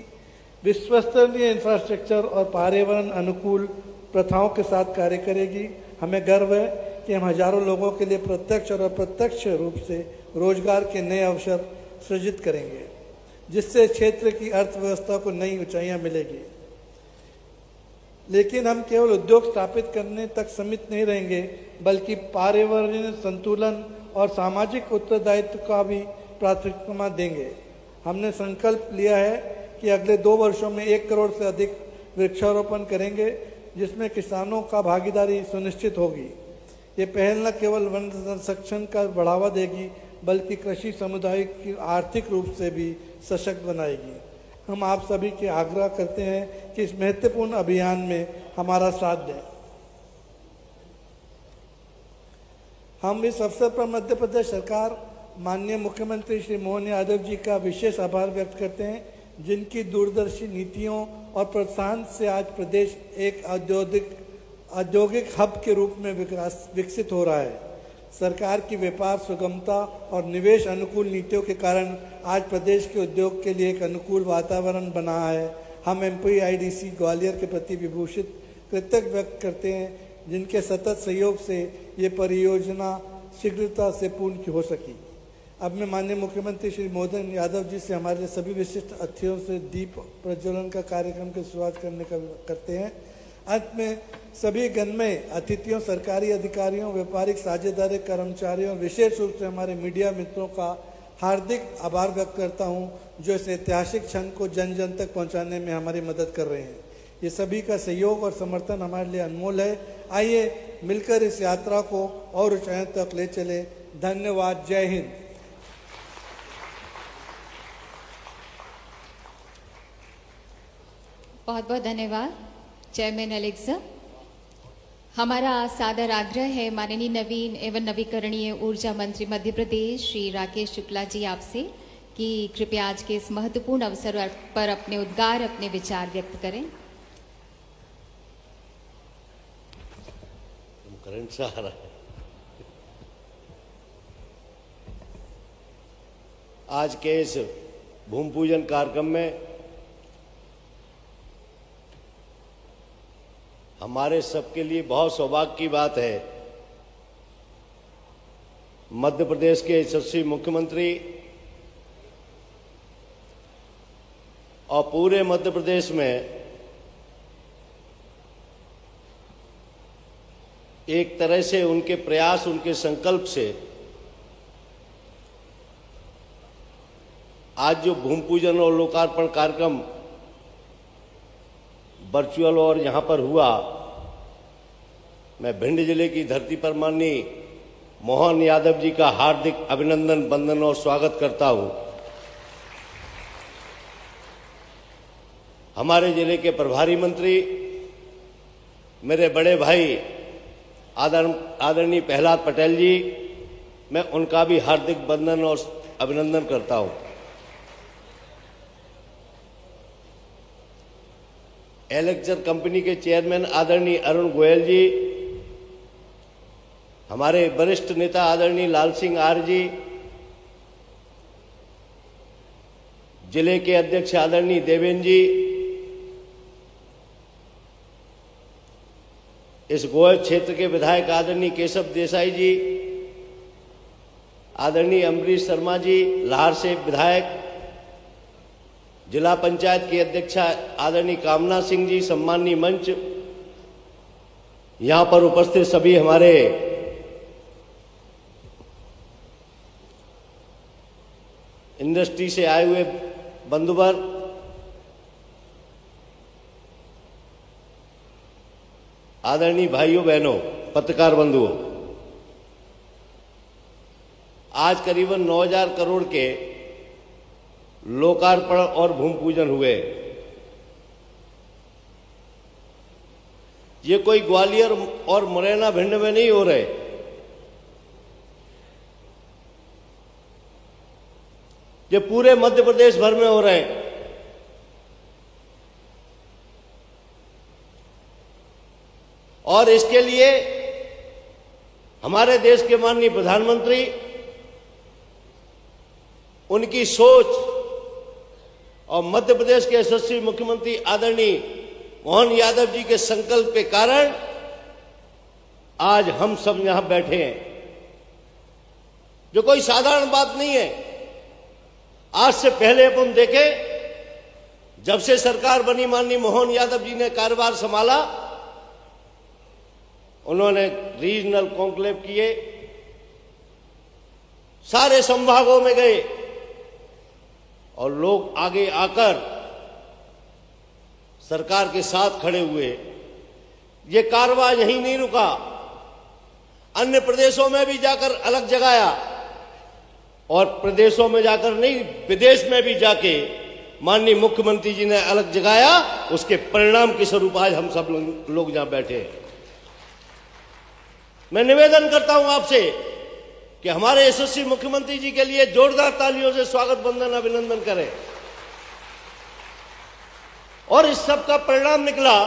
विश्वसनीय इंफ्रास्ट्रक्चर और पर्यावरण अनुकूल प्रथाओं के साथ कार्य करेगी। हमें गर्व है कि हम हजारों लोगों के लिए प्रत्यक्ष और अप्रत्यक्ष रूप से रोजगार के नए अवसर सृजित करेंगे, जिससे क्षेत्र की अर्थव्यवस्था को नई ऊंचाइयां मिलेगी। लेकिन हम केवल उद्योग स्थापित करने तक सीमित नहीं रहेंगे, बल्कि पर्यावरणीय संतुलन और सामाजिक उत्तरदायित्व का भी प्राथमिकता देंगे। हमने संकल्प लिया है कि अगले 2 वर्षों में 1 करोड़ से अधिक वृक्षारोपण करेंगे, जिसमें किसानों का भागीदारी सुनिश्चित होगी। ये पहल न केवल वन संरक्षण का बढ़ावा देगी, बल्कि कृषि समुदाय की आर्थिक रूप से भी सशक्त बनाएगी। हम आप सभी के आग्रह करते हैं कि इस महत्वपूर्ण अभियान में हमारा साथ दें। हम इस अवसर पर मध्य प्रदेश सरकार, माननीय मुख्यमंत्री श्री मोहन यादव जी का विशेष आभार व्यक्त करते हैं, जिनकी दूरदर्शी नीतियों और प्रोत्साहन से आज प्रदेश एक औद्योगिक हब के रूप में विकसित हो रहा है। सरकार की व्यापार सुगमता और निवेश अनुकूल नीतियों के कारण आज प्रदेश के उद्योग के लिए एक अनुकूल वातावरण बना है। हम MPIDC ग्वालियर के प्रति विभूषित कृतज्ञता व्यक्त करते हैं, जिनके सतत सहयोग से ये परियोजना शीघ्रता से पूर्ण हो सकी। अब मैं माननीय मुख्यमंत्री श्री मोहन यादव जी से हमारे सभी विशिष्ट अतिथियों से दीप प्रज्वलन का कार्यक्रम की शुरुआत करते हैं। अंत में सभी गणमान्य अतिथियों, सरकारी अधिकारियों, व्यापारिक साझेदारी, कर्मचारियों, विशेष रूप से हमारे मीडिया मित्रों का हार्दिक आभार व्यक्त करता हूं, जो इस ऐतिहासिक क्षण को जन जन तक पहुंचाने में हमारी मदद कर रहे हैं। ये सभी का सहयोग और समर्थन हमारे लिए अनमोल है। आइए मिलकर इस यात्रा को और ऊंचाइयों तक ले चले। धन्यवाद। जय हिंद। बहुत बहुत धन्यवाद चेयरमैन एलेक्सा। हमारा सादर आग्रह है माननीय नवीन एवं नवीकरणीय ऊर्जा मंत्री मध्य प्रदेश श्री राकेश शुक्ला जी आपसे कि कृपया आज के इस महत्वपूर्ण अवसर पर अपने उद्गार, अपने विचार व्यक्त करें। करंट से आ रहा है। आज के इस भूमि पूजन कार्यक्रम में हमारे सबके लिए बहुत सौभाग्य की बात है, मध्य प्रदेश के यशस्वी मुख्यमंत्री और पूरे मध्य प्रदेश में एक तरह से उनके प्रयास, उनके संकल्प से आज जो भूमि पूजन और लोकार्पण कार्यक्रम वर्चुअल और यहां पर हुआ, मैं भिंड जिले की धरती पर माननीय मोहन यादव जी का हार्दिक अभिनंदन, वंदन और स्वागत करता हूं। हमारे जिले के प्रभारी मंत्री मेरे बड़े भाई आदरणीय प्रहलाद पटेल जी, मैं उनका भी हार्दिक वंदन और अभिनंदन करता हूं। एलेक्चर कंपनी के चेयरमैन आदरणीय अरुण गोयल जी, हमारे वरिष्ठ नेता आदरणीय लाल सिंह आर जी, जिले के अध्यक्ष आदरणीय देवेंद्र जी, इस गोयल क्षेत्र के विधायक आदरणीय केशव देसाई जी, आदरणीय अमरीश शर्मा जी, लाहौर से विधायक, जिला पंचायत की अध्यक्षा आदरणीय कामना सिंह जी, सम्माननीय मंच, यहां पर उपस्थित सभी हमारे इंडस्ट्री से आए हुए बंधुवर, आदरणीय भाइयों बहनों, पत्रकार बंधुओं, आज करीबन 9,000 करोड़ के लोकार्पण और भूमि पूजन हुए। ये कोई ग्वालियर और मुरैना भिंड में नहीं हो रहे, ये पूरे मध्य प्रदेश भर में हो रहे हैं। और इसके लिए हमारे देश के माननीय प्रधानमंत्री, उनकी सोच और मध्य प्रदेश के यशस्वी मुख्यमंत्री आदरणीय मोहन यादव जी के संकल्प के कारण आज हम सब यहां बैठे हैं, जो कोई साधारण बात नहीं है। आज से पहले अपन देखें, जब से सरकार बनी, माननीय मोहन यादव जी ने कार्यभार संभाला, उन्होंने रीजनल कॉन्क्लेव किए, सारे संभागों में गए और लोग आगे आकर सरकार के साथ खड़े हुए। ये कारवां यहीं नहीं रुका, अन्य प्रदेशों में भी जाकर अलग जगाया, और प्रदेशों में जाकर नहीं, विदेश में भी जाके माननीय मुख्यमंत्री जी ने अलग जगाया। उसके परिणाम के स्वरूप आज हम सब लोग यहां बैठे हैं। मैं निवेदन करता हूं आपसे कि हमारे यशस्वी मुख्यमंत्री जी के लिए जोरदार तालियों से स्वागत, वंदन, अभिनंदन करें। और इस सब का परिणाम निकला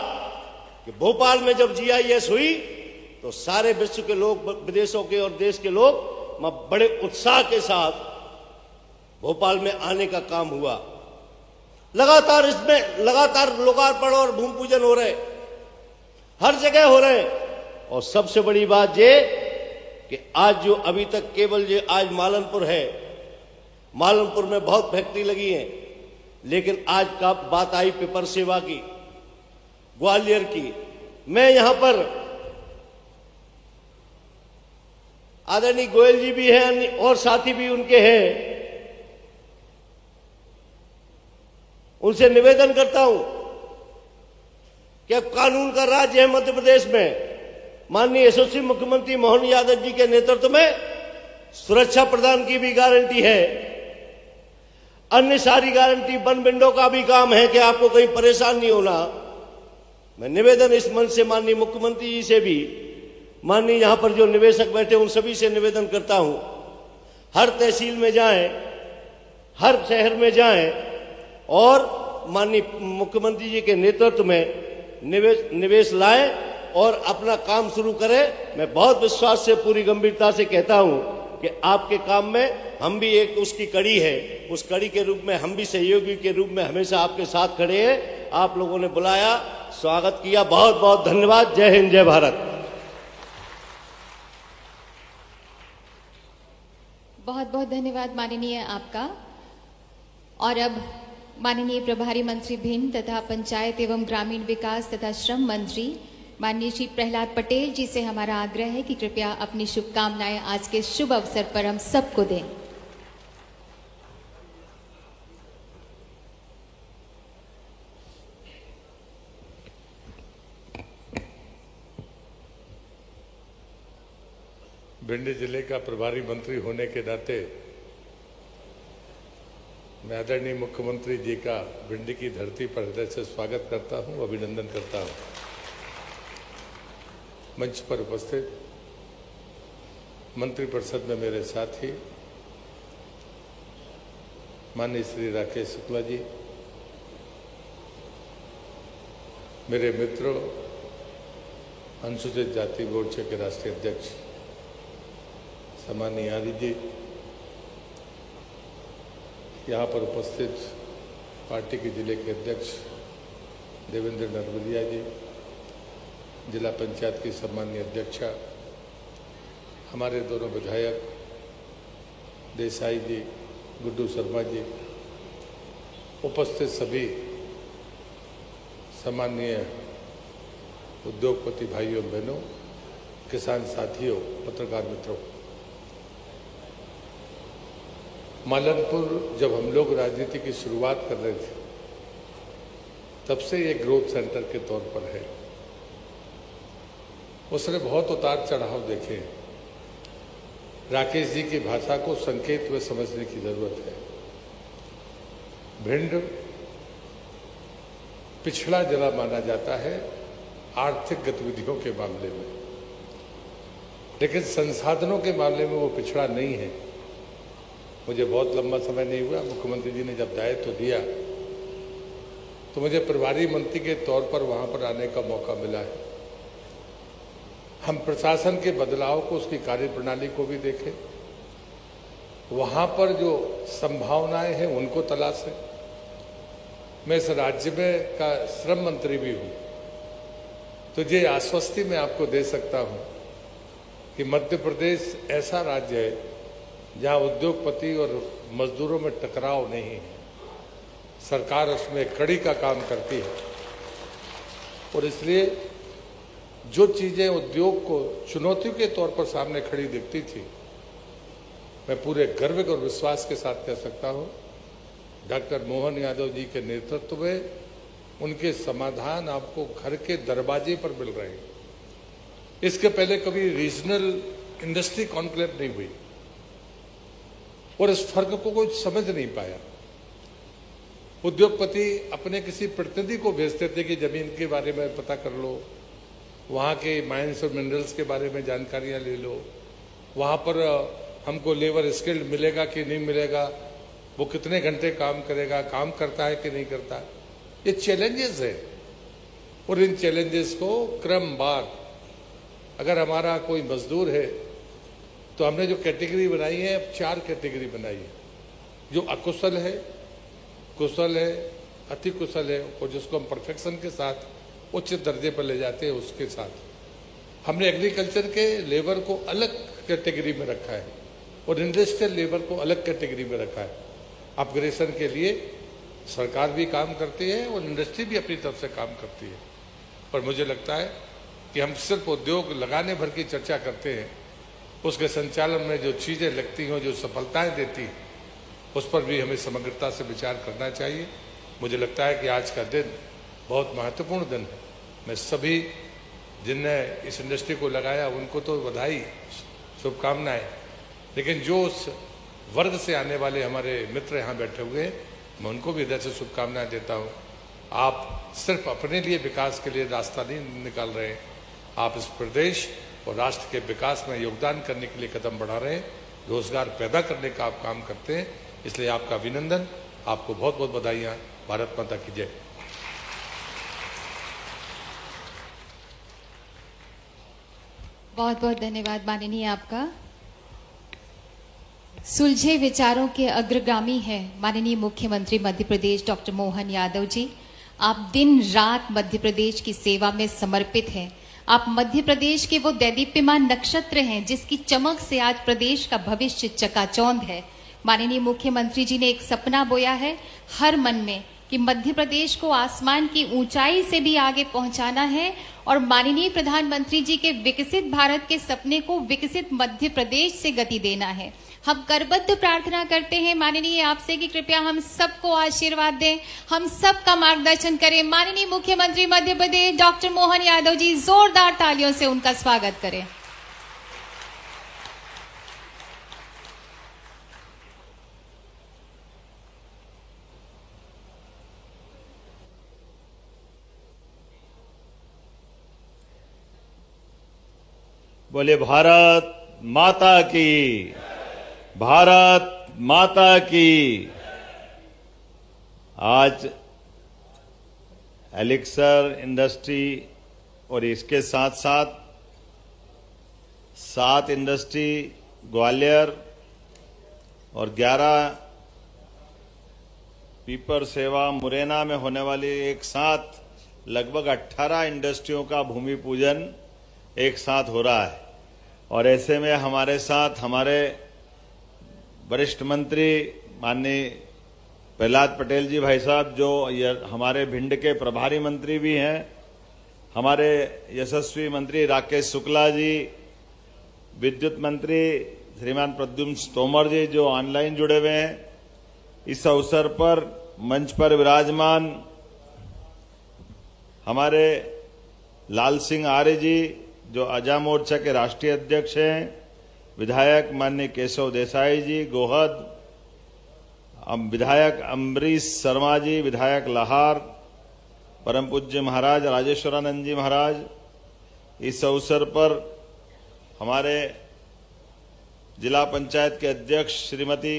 कि भोपाल में जब GIS हुई तो सारे विश्व के लोग, विदेशों के और देश के लोग बड़े उत्साह के साथ भोपाल में आने का काम हुआ। लगातार लोकार्पण और भूमि पूजन हो रहे, हर जगह हो रहे। और सबसे बड़ी बात ये कि आज जो अभी तक केवल ये आज मालनपुर है, मालनपुर में बहुत फैक्ट्री लगी है, लेकिन आज का बात आई पेपर सेवा की, ग्वालियर की। मैं यहां पर, आदरणीय गोयल जी भी हैं और साथी भी उनके हैं, उनसे निवेदन करता हूं कि अब कानून का राज्य है मध्य प्रदेश में। माननीय यशस्वी मुख्यमंत्री मोहन यादव जी के नेतृत्व में सुरक्षा प्रदान की भी गारंटी है, अन्य सारी गारंटी, वन विंडो का भी काम है कि आपको कहीं परेशान नहीं होना। मैं निवेदन इस मंच से माननीय मुख्यमंत्री जी से भी, माननीय यहां पर जो निवेशक बैठे उन सभी से निवेदन करता हूं, हर तहसील में जाएं, हर शहर में जाएं और माननीय मुख्यमंत्री जी के नेतृत्व में निवेश लाएं और अपना काम शुरू करें। मैं बहुत विश्वास से, पूरी गंभीरता से कहता हूं कि आपके काम में हम भी एक उसकी कड़ी है, उस कड़ी के रूप में हम भी सहयोगी के रूप में हमेशा आपके साथ खड़े हैं। आप लोगों ने बुलाया, स्वागत किया, बहुत बहुत धन्यवाद। जय हिंद, जय भारत। बहुत बहुत धन्यवाद माननीय आपका। और अब माननीय प्रभारी मंत्री भिंड तथा पंचायत एवं ग्रामीण विकास तथा श्रम मंत्री माननीय श्री प्रहलाद पटेल जी से हमारा आग्रह है कि कृपया अपनी शुभकामनाएं आज के शुभ अवसर पर हम सबको दें। भिंड जिले का प्रभारी मंत्री होने के नाते मैं आदरणीय मुख्यमंत्री जी का भिंड की धरती पर हृदय से स्वागत करता हूं, अभिनंदन करता हूं। मंच पर उपस्थित मंत्रिपरिषद में मेरे साथी माननीय श्री राकेश शुक्ला जी, मेरे मित्रों, अनुसूचित जाति मोर्चे के राष्ट्रीय अध्यक्ष सम्माननीय आदि जी, यहाँ पर उपस्थित पार्टी के जिले के अध्यक्ष देवेंद्र नरवलिया जी, जिला पंचायत की सम्माननीय अध्यक्षा, हमारे दोनों विधायक देसाई जी, गुड्डू शर्मा जी, उपस्थित सभी सम्माननीय उद्योगपति भाइयों बहनों, किसान साथियों, पत्रकार मित्रों, मालनपुर जब हम लोग राजनीति की शुरुआत कर रहे थे तब से ये ग्रोथ सेंटर के तौर पर है। उसने बहुत उतार चढ़ाव देखे। राकेश जी की भाषा को संकेत में समझने की जरूरत है। भिंड पिछड़ा जिला माना जाता है आर्थिक गतिविधियों के मामले में, लेकिन संसाधनों के मामले में वो पिछड़ा नहीं है। मुझे बहुत लंबा समय नहीं हुआ, मुख्यमंत्री जी ने जब दायित्व दिया तो मुझे प्रभारी मंत्री के तौर पर वहां पर आने का मौका मिला है। हम प्रशासन के बदलाव को, उसकी कार्यप्रणाली को भी देखें, वहां पर जो संभावनाएं हैं उनको तलाशें। मैं इस राज्य में का श्रम मंत्री भी हूं, तो ये आश्वस्ति मैं आपको दे सकता हूं कि मध्य प्रदेश ऐसा राज्य है जहां उद्योगपति और मजदूरों में टकराव नहीं है। सरकार उसमें कड़ी का काम करती है और इसलिए जो चीजें उद्योग को चुनौतियों के तौर पर सामने खड़ी दिखती थी, मैं पूरे गर्व और विश्वास के साथ कह सकता हूं, डॉक्टर मोहन यादव जी के नेतृत्व में उनके समाधान आपको घर के दरवाजे पर मिल रहे हैं। इसके पहले कभी रीजनल इंडस्ट्री कॉन्क्लेव नहीं हुई और इस फर्क को कोई समझ नहीं पाया। उद्योगपति अपने किसी प्रतिनिधि को भेजते थे कि जमीन के बारे में पता कर लो, वहाँ के माइंस और मिनरल्स के बारे में जानकारियाँ ले लो, वहाँ पर हमको लेबर स्किल्ड मिलेगा कि नहीं मिलेगा, वो कितने घंटे काम करेगा, काम करता है कि नहीं करता। ये चैलेंजेस है और इन चैलेंजेस को क्रमवार, अगर हमारा कोई मजदूर है तो हमने जो कैटेगरी बनाई है, अब 4 कैटेगरी बनाई है, जो अकुशल है, कुशल है, अति कुशल है और जिसको हम परफेक्शन के साथ उच्च दर्जे पर ले जाते हैं उसके साथ। हमने एग्रीकल्चर के लेबर को अलग कैटेगरी में रखा है और इंडस्ट्रियल लेबर को अलग कैटेगरी में रखा है। अपग्रेडेशन के लिए सरकार भी काम करती है और इंडस्ट्री भी अपनी तरफ से काम करती है। पर मुझे लगता है कि हम सिर्फ उद्योग लगाने भर की चर्चा करते हैं, उसके संचालन में जो चीज़ें लगती हैं, जो सफलताएं देती हैं, उस पर भी हमें समग्रता से विचार करना चाहिए। मुझे लगता है कि आज का दिन बहुत महत्वपूर्ण दिन है। मैं सभी जिनने इस इंडस्ट्री को लगाया उनको तो बधाई, शुभकामनाएं, लेकिन जो उस वर्ग से आने वाले हमारे मित्र यहाँ बैठे हुए हैं, मैं उनको भी हृदय से शुभकामनाएं देता हूँ। आप सिर्फ अपने लिए विकास के लिए रास्ता नहीं निकाल रहे हैं, आप इस प्रदेश और राष्ट्र के विकास में योगदान करने के लिए कदम बढ़ा रहे हैं, रोजगार पैदा करने का आप काम करते हैं। इसलिए आपका अभिनंदन, आपको बहुत बहुत बधाइयाँ। भारत माता की जय। बहुत बहुत धन्यवाद माननीय आपका। सुलझे विचारों के अग्रगामी है माननीय मुख्यमंत्री मध्य प्रदेश डॉक्टर मोहन यादव जी। आप दिन रात मध्य प्रदेश की सेवा में समर्पित हैं। आप मध्य प्रदेश के वो दैदीप्यमान नक्षत्र हैं जिसकी चमक से आज प्रदेश का भविष्य चकाचौंध है। माननीय मुख्यमंत्री जी ने एक सपना बोया है हर मन में कि मध्य प्रदेश को आसमान की ऊंचाई से भी आगे पहुंचाना है और माननीय प्रधानमंत्री जी के विकसित भारत के सपने को विकसित मध्य प्रदेश से गति देना है। हम करबद्ध प्रार्थना करते हैं माननीय आपसे कि कृपया हम सबको आशीर्वाद दें, हम सबका मार्गदर्शन करें। माननीय मुख्यमंत्री मध्य प्रदेश डॉक्टर मोहन यादव जी, जोरदार तालियों से उनका स्वागत करें। बोले भारत माता की, भारत माता की। आज एलिक्सर इंडस्ट्री और इसके साथ साथ 7 इंडस्ट्री ग्वालियर और 11 पीपर सेवा मुरैना में होने वाली एक साथ लगभग 18 इंडस्ट्रियों का भूमि पूजन एक साथ हो रहा है। और ऐसे में हमारे साथ हमारे वरिष्ठ मंत्री माननीय प्रहलाद पटेल जी भाई साहब, जो हमारे भिंड के प्रभारी मंत्री भी हैं, हमारे यशस्वी मंत्री राकेश शुक्ला जी, विद्युत मंत्री श्रीमान प्रद्युम्न तोमर जी जो ऑनलाइन जुड़े हुए हैं। इस अवसर पर मंच पर विराजमान हमारे लाल सिंह आर्य जी जो आजा मोर्चा के राष्ट्रीय अध्यक्ष हैं, विधायक माननीय केशव देसाई जी गोहद, विधायक अम्बरीश शर्मा जी, विधायक लाहार, परम पूज्य महाराज राजेश्वरानंद जी महाराज। इस अवसर पर हमारे जिला पंचायत के अध्यक्ष श्रीमती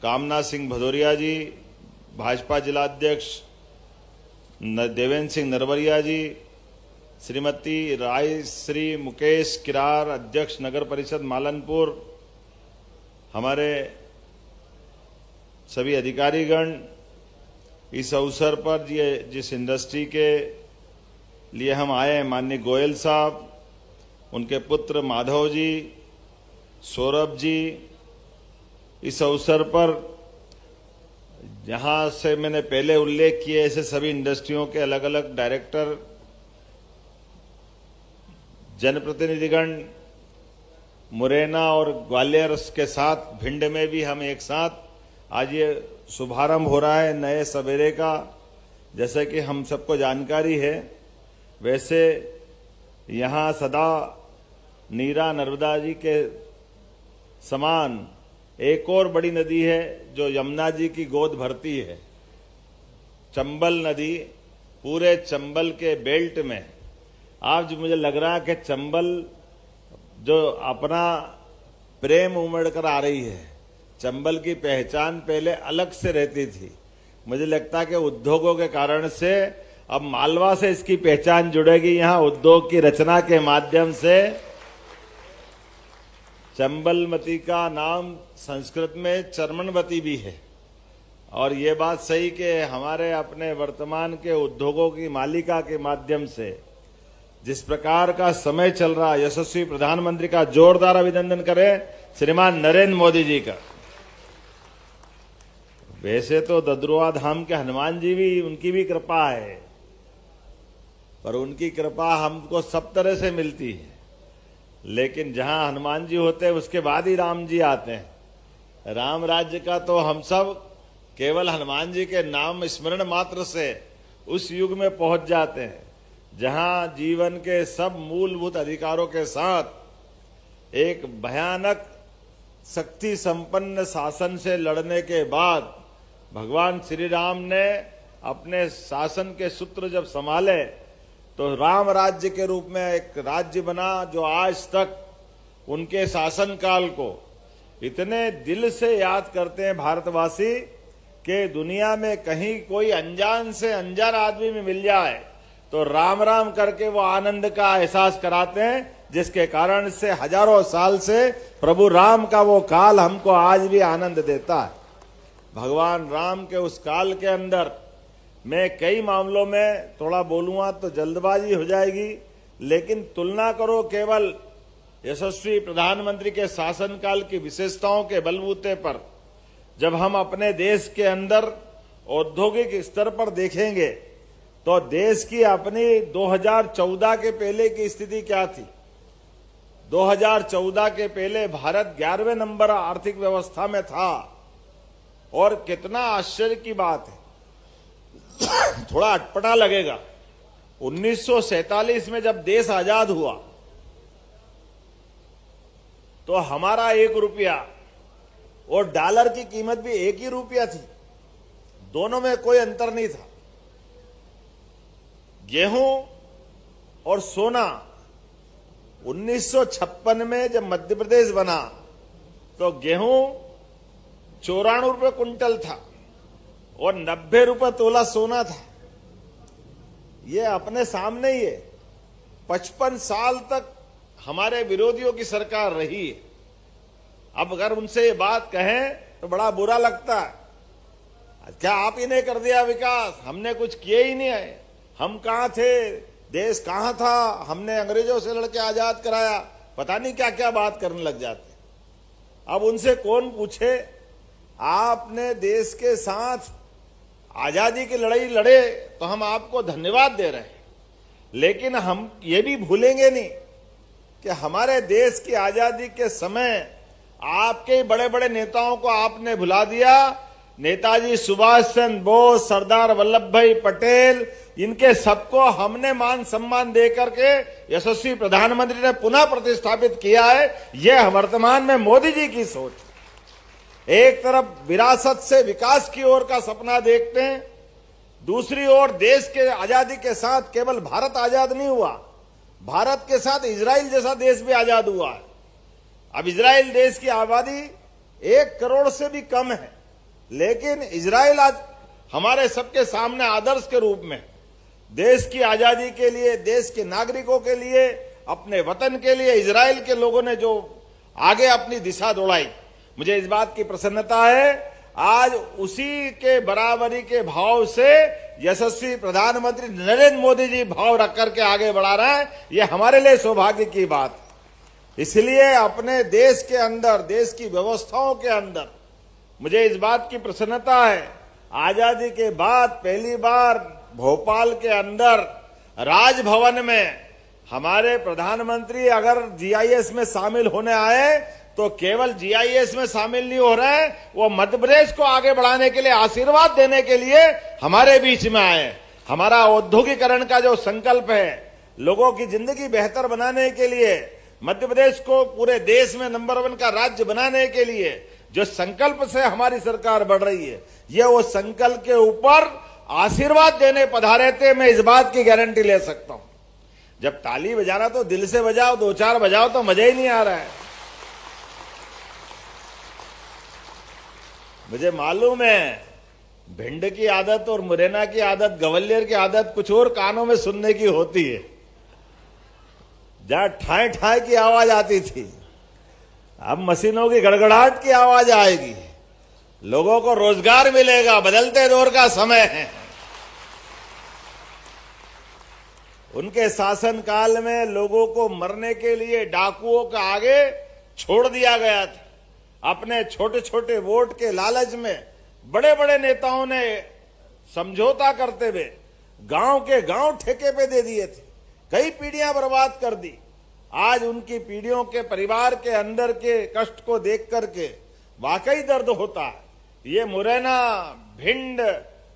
कामना सिंह भदौरिया जी, भाजपा जिला अध्यक्ष देवेंद्र सिंह नरवरिया जी, श्रीमती राय श्री मुकेश किरार, अध्यक्ष नगर परिषद मालनपुर, हमारे सभी अधिकारीगण। इस अवसर पर जिस इंडस्ट्री के लिए हम आए हैं, माननीय गोयल साहब, उनके पुत्र माधव जी, सौरभ जी, इस अवसर पर जहां से मैंने पहले उल्लेख किए ऐसे सभी इंडस्ट्रियों के अलग अलग डायरेक्टर, जनप्रतिनिधिगण, मुरैना और ग्वालियर के साथ भिंड में भी हम एक साथ आज ये शुभारंभ हो रहा है नए सवेरे का। जैसे कि हम सबको जानकारी है, वैसे यहाँ सदा नीरा नर्मदा जी के समान एक और बड़ी नदी है जो यमुना जी की गोद भरती है, चंबल नदी। पूरे चंबल के बेल्ट में आज मुझे लग रहा है कि चंबल जो अपना प्रेम उमड़ कर आ रही है, चंबल की पहचान पहले अलग से रहती थी। मुझे लगता है कि उद्योगों के कारण से अब मालवा से इसकी पहचान जुड़ेगी। यहाँ उद्योग की रचना के माध्यम से चंबलमती का नाम संस्कृत में चर्मनवती भी है। और ये बात सही कि हमारे अपने वर्तमान के उद्योगों की मालिका के माध्यम से जिस प्रकार का समय चल रहा है, यशस्वी प्रधानमंत्री का जोरदार अभिनंदन करें श्रीमान नरेंद्र मोदी जी का। वैसे तो ददरुआ धाम के हनुमान जी भी, उनकी भी कृपा है, पर उनकी कृपा हमको सब तरह से मिलती है। लेकिन जहां हनुमान जी होते हैं उसके बाद ही राम जी आते हैं। राम राज्य का तो हम सब केवल हनुमान जी के नाम स्मरण मात्र से उस युग में पहुंच जाते हैं जहां जीवन के सब मूलभूत अधिकारों के साथ एक भयानक शक्ति संपन्न शासन से लड़ने के बाद भगवान श्री राम ने अपने शासन के सूत्र जब संभाले तो राम राज्य के रूप में एक राज्य बना जो आज तक उनके शासन काल को इतने दिल से याद करते हैं भारतवासी कि दुनिया में कहीं कोई अनजान से अनजान आदमी में मिल जाए तो राम राम करके वो आनंद का एहसास कराते हैं, जिसके कारण से हजारों साल से प्रभु राम का वो काल हमको आज भी आनंद देता है। भगवान राम के उस काल के अंदर मैं कई मामलों में थोड़ा बोलूंगा तो जल्दबाजी हो जाएगी, लेकिन तुलना करो केवल यशस्वी प्रधानमंत्री के शासनकाल की विशेषताओं के बलबूते पर जब हम अपने देश के अंदर औद्योगिक स्तर पर देखेंगे तो देश की अपनी 2014 के पहले की स्थिति क्या थी। 2014 के पहले भारत 11वें नंबर आर्थिक व्यवस्था में था। और कितना आश्चर्य की बात है, थोड़ा अटपटा लगेगा, 1947 में जब देश आजाद हुआ तो हमारा 1 रुपया और डॉलर की कीमत भी 1 ही रुपया थी, दोनों में कोई अंतर नहीं था। गेहूं और सोना 1956 में जब मध्य प्रदेश बना तो गेहूं 94 रुपये कुंटल था और 90 रुपये तोला सोना था। ये अपने सामने ही है। 55 साल तक हमारे विरोधियों की सरकार रही है। अब अगर उनसे ये बात कहें तो बड़ा बुरा लगता है, क्या आप ही ने कर दिया विकास, हमने कुछ किए ही नहीं है, हम कहां थे, देश कहां था, हमने अंग्रेजों से लड़के आजाद कराया, पता नहीं क्या क्या बात करने लग जाते। अब उनसे कौन पूछे, आपने देश के साथ आजादी की लड़ाई लड़े तो हम आपको धन्यवाद दे रहे हैं, लेकिन हम ये भी भूलेंगे नहीं कि हमारे देश की आजादी के समय आपके बड़े बड़े नेताओं को आपने भुला दिया। नेताजी सुभाष चंद्र बोस, सरदार वल्लभ भाई पटेल, इनके सबको हमने मान सम्मान देकर के यशस्वी प्रधानमंत्री ने पुनः प्रतिष्ठापित किया है। यह वर्तमान में मोदी जी की सोच। एक तरफ विरासत से विकास की ओर का सपना देखते हैं, दूसरी ओर देश के आजादी के साथ केवल भारत आजाद नहीं हुआ, भारत के साथ इजराइल जैसा देश भी आजाद हुआ है। अब इजराइल देश की आबादी 1 करोड़ से भी कम है, लेकिन इजराइल आज हमारे सबके सामने आदर्श के रूप में देश की आजादी के लिए, देश के नागरिकों के लिए, अपने वतन के लिए इजराइल के लोगों ने जो आगे अपनी दिशा दौड़ाई, मुझे इस बात की प्रसन्नता है। आज उसी के बराबरी के भाव से यशस्वी प्रधानमंत्री नरेंद्र मोदी जी भाव रख करके आगे बढ़ा रहे हैं, ये हमारे लिए सौभाग्य की बात। इसलिए अपने देश के अंदर, देश की व्यवस्थाओं के अंदर मुझे इस बात की प्रसन्नता है, आजादी के बाद पहली बार भोपाल के अंदर राजभवन में हमारे प्रधानमंत्री अगर जीआईएस में शामिल होने आए तो केवल जीआईएस में शामिल नहीं हो रहे, वो मध्य प्रदेश को आगे बढ़ाने के लिए, आशीर्वाद देने के लिए हमारे बीच में आए। हमारा औद्योगिकरण का जो संकल्प है, लोगों की जिंदगी बेहतर बनाने के लिए, मध्य प्रदेश को पूरे देश में नंबर 1 का राज्य बनाने के लिए जो संकल्प से हमारी सरकार बढ़ रही है, ये वो संकल्प के ऊपर आशीर्वाद देने पधारे थे। मैं इस बात की गारंटी ले सकता हूं। जब ताली बजाना तो दिल से बजाओ, 2-4 बजाओ तो मजा ही नहीं आ रहा है। मुझे मालूम है भिंड की आदत और मुरैना की आदत, ग्वालियर की आदत कुछ और कानों में सुनने की होती है, जहां ठाए ठाए की आवाज आती थी, अब मशीनों की गड़गड़ाहट की आवाज आएगी, लोगों को रोजगार मिलेगा। बदलते दौर का समय है। उनके शासनकाल में लोगों को मरने के लिए डाकुओं का आगे छोड़ दिया गया था। अपने छोटे छोटे वोट के लालच में बड़े बड़े नेताओं ने समझौता करते हुए गांव के गांव ठेके पे दे दिए थे, कई पीढ़ियां बर्बाद कर दी। आज उनकी पीढ़ियों के परिवार के अंदर के कष्ट को देख करके वाकई दर्द होता है। ये मुरैना, भिंड,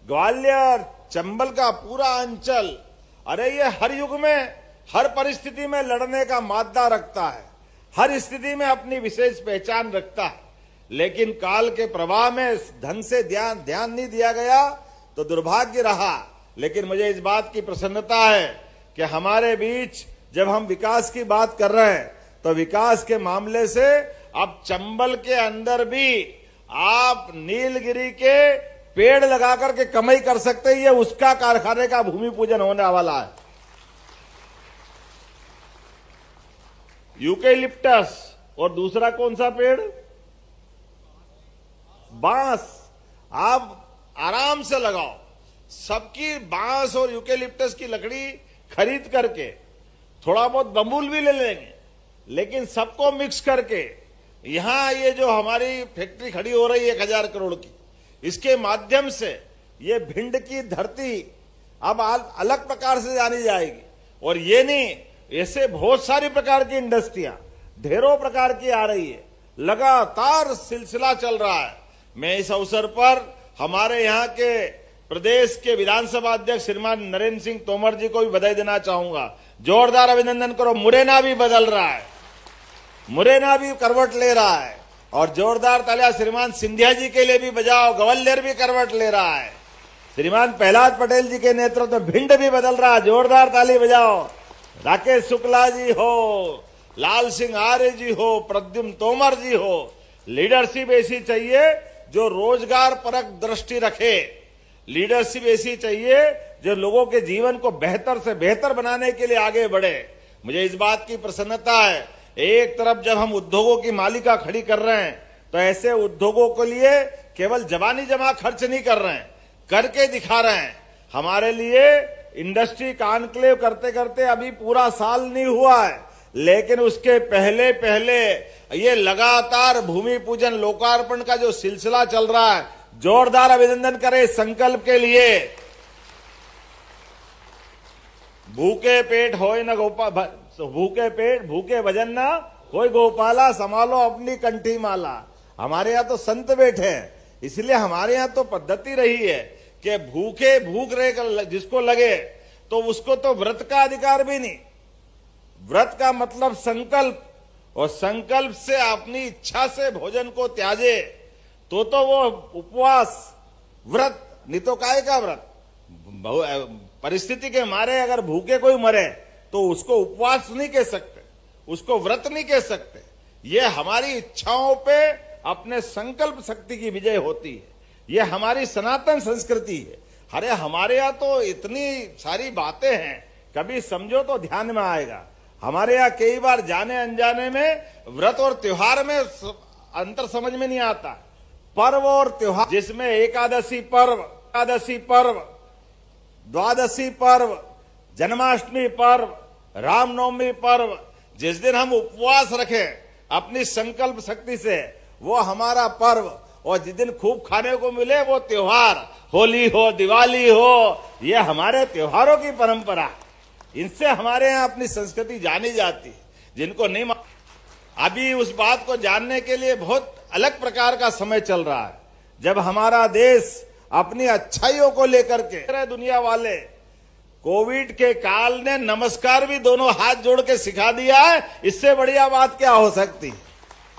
ग्वालियर, चंबल का पूरा अंचल, अरे ये हर युग में, हर परिस्थिति में लड़ने का मादा रखता है, हर स्थिति में अपनी विशेष पहचान रखता है। लेकिन काल के प्रवाह में ढंग से ध्यान नहीं दिया गया तो दुर्भाग्य रहा। लेकिन मुझे इस बात की प्रसन्नता है कि हमारे बीच जब हम विकास की बात कर रहे हैं तो विकास के मामले से अब चंबल के अंदर भी आप नीलगिरी के पेड़ लगा करके कमाई कर सकते हैं। ये उसका कारखाने का भूमि पूजन होने वाला है। यूकेलिप्टस और दूसरा कौन सा पेड़, बांस। आप आराम से लगाओ, सबकी बांस और यूकेलिप्टस की लकड़ी खरीद करके, थोड़ा बहुत बम्बूल भी ले लेंगे, लेकिन सबको मिक्स करके यहां ये जो हमारी फैक्ट्री खड़ी हो रही है 1000 करोड़ की, इसके माध्यम से ये भिंड की धरती अब अलग प्रकार से जानी जाएगी। और ये नहीं, ऐसे बहुत सारी प्रकार की इंडस्ट्रियां ढेरों प्रकार की आ रही है, लगातार सिलसिला चल रहा है। मैं इस अवसर पर हमारे यहाँ के प्रदेश के विधानसभा अध्यक्ष श्रीमान नरेंद्र सिंह तोमर जी को भी बधाई देना चाहूंगा। जोरदार अभिनंदन करो। मुरैना भी बदल रहा है, मुरैना भी करवट ले रहा है, और जोरदार तालियां श्रीमान सिंधिया जी के लिए भी बजाओ। ग्वालियर भी करवट ले रहा है। श्रीमान प्रहलाद पटेल जी के नेतृत्व में भिंड भी बदल रहा है, जोरदार ताली बजाओ। राकेश शुक्ला जी हो, लाल सिंह आर्य जी हो, प्रद्युम्न तोमर जी हो, लीडरशिप ऐसी चाहिए जो रोजगार परक दृष्टि रखे। लीडरशिप ऐसी चाहिए जो लोगों के जीवन को बेहतर से बेहतर बनाने के लिए आगे बढ़े। मुझे इस बात की प्रसन्नता है, एक तरफ जब हम उद्योगों की मालिका खड़ी कर रहे हैं तो ऐसे उद्योगों के लिए केवल जबानी जमा खर्च नहीं कर रहे हैं, करके दिखा रहे हैं। हमारे लिए इंडस्ट्री कॉन्क्लेव करते करते अभी पूरा साल नहीं हुआ है, लेकिन उसके पहले पहले ये लगातार भूमि पूजन लोकार्पण का जो सिलसिला चल रहा है, जोरदार अभिनंदन करें इस संकल्प के लिए। भूखे पेट होए न गोपाल, भूखे पेट भूखे भजन न होए गोपाला, संभालो अपनी कंठी माला। हमारे यहाँ तो संत बैठे हैं, इसलिए हमारे यहाँ तो पद्धति रही है कि भूखे भूख रहे जिसको लगे तो उसको तो व्रत का अधिकार भी नहीं। व्रत का मतलब संकल्प, और संकल्प से अपनी इच्छा से भोजन को त्याजे तो वो उपवास व्रत नहीं तो काय का व्रत। परिस्थिति के मारे अगर भूखे कोई मरे तो उसको उपवास नहीं कह सकते, उसको व्रत नहीं कह सकते। ये हमारी इच्छाओं पे अपने संकल्प शक्ति की विजय होती है, ये हमारी सनातन संस्कृति है। अरे हमारे यहाँ तो इतनी सारी बातें हैं, कभी समझो तो ध्यान में आएगा। हमारे यहाँ कई बार जाने अनजाने में व्रत और त्योहार में अंतर समझ में नहीं आता। पर्व और त्योहार, जिसमें एकादशी पर्व, द्वादशी पर्व, जन्माष्टमी पर्व, रामनवमी पर्व, जिस दिन हम उपवास रखें अपनी संकल्प शक्ति से, वो हमारा पर्व। और जिस दिन खूब खाने को मिले वो त्योहार, होली हो, दिवाली हो, ये हमारे त्योहारों की परंपरा। इनसे हमारे यहाँ अपनी संस्कृति जानी जाती है। जिनको नहीं, अभी उस बात को जानने के लिए बहुत अलग प्रकार का समय चल रहा है, जब हमारा देश अपनी अच्छाइयों को लेकर के, दुनिया वाले कोविड के काल ने नमस्कार भी दोनों हाथ जोड़ के सिखा दिया है। इससे बढ़िया बात क्या हो सकती?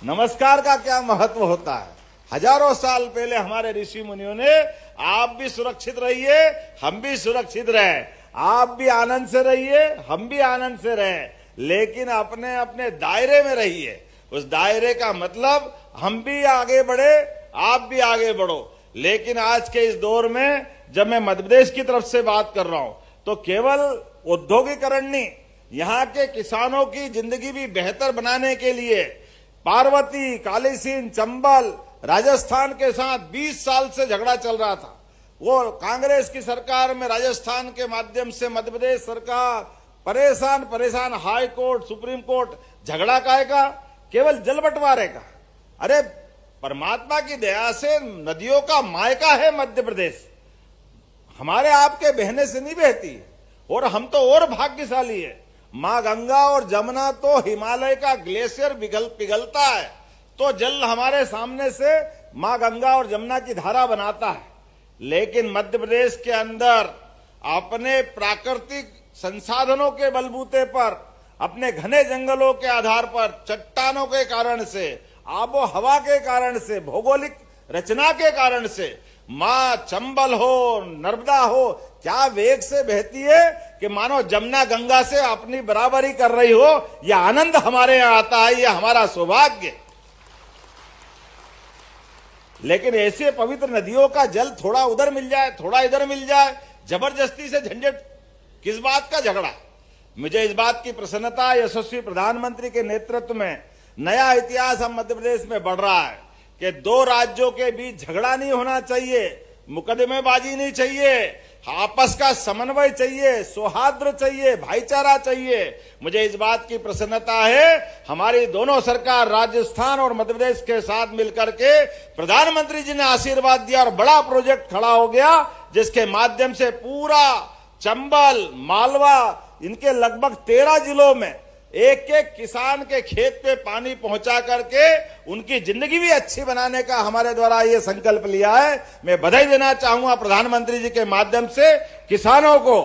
नमस्कार का क्या महत्व होता है। हजारों साल पहले हमारे ऋषि मुनियों ने, आप भी सुरक्षित रहिए, हम भी सुरक्षित रहे, आप भी आनंद से रहिए, हम भी आनंद से रहे, लेकिन अपने अपने दायरे में रहिए। उस दायरे का मतलब हम भी आगे बढ़े, आप भी आगे बढ़ो। लेकिन आज के इस दौर में जब मैं मध्य प्रदेश की तरफ से बात कर रहा हूं तो केवल औद्योगिकरण नहीं, यहाँ के किसानों की जिंदगी भी बेहतर बनाने के लिए पार्वती, कालीसिंध, चंबल, राजस्थान के साथ 20 साल से झगड़ा चल रहा था। वो कांग्रेस की सरकार में राजस्थान के माध्यम से मध्य प्रदेश सरकार परेशान, हाई कोर्ट, सुप्रीम कोर्ट, झगड़ा काहे का? केवल जल बंटवारे का। अरे परमात्मा की दया से नदियों का मायका है मध्य प्रदेश, हमारे आपके बहने से नहीं बहती, और हम तो और भाग्यशाली है। मां गंगा और जमुना तो हिमालय का ग्लेशियर पिघलता है तो जल हमारे सामने से मां गंगा और जमुना की धारा बनाता है। लेकिन मध्य प्रदेश के अंदर अपने प्राकृतिक संसाधनों के बलबूते पर, अपने घने जंगलों के आधार पर, चट्टानों के कारण से, आबो हवा के कारण से, भौगोलिक रचना के कारण से मां चंबल हो, नर्मदा हो, क्या वेग से बहती है कि मानो जमुना गंगा से अपनी बराबरी कर रही हो। यह आनंद हमारे यहां आता है, यह हमारा सौभाग्य। लेकिन ऐसे पवित्र नदियों का जल थोड़ा उधर मिल जाए, थोड़ा इधर मिल जाए, जबरदस्ती से झंझट, किस बात का झगड़ा? मुझे इस बात की प्रसन्नता, यशस्वी प्रधानमंत्री के नेतृत्व में नया इतिहास हम मध्य प्रदेश में बढ़ रहा है कि 2 राज्यों के बीच झगड़ा नहीं होना चाहिए, मुकदमेबाजी नहीं चाहिए, आपस का समन्वय चाहिए, सौहार्द चाहिए, भाईचारा चाहिए। मुझे इस बात की प्रसन्नता है, हमारी दोनों सरकार राजस्थान और मध्य प्रदेश के साथ मिलकर के प्रधानमंत्री जी ने आशीर्वाद दिया और बड़ा प्रोजेक्ट खड़ा हो गया, जिसके माध्यम से पूरा चंबल, मालवा, इनके लगभग 13 जिलों में एक एक किसान के खेत पे पानी पहुंचा करके उनकी जिंदगी भी अच्छी बनाने का हमारे द्वारा ये संकल्प लिया है। मैं बधाई देना चाहूंगा प्रधानमंत्री जी के माध्यम से किसानों को,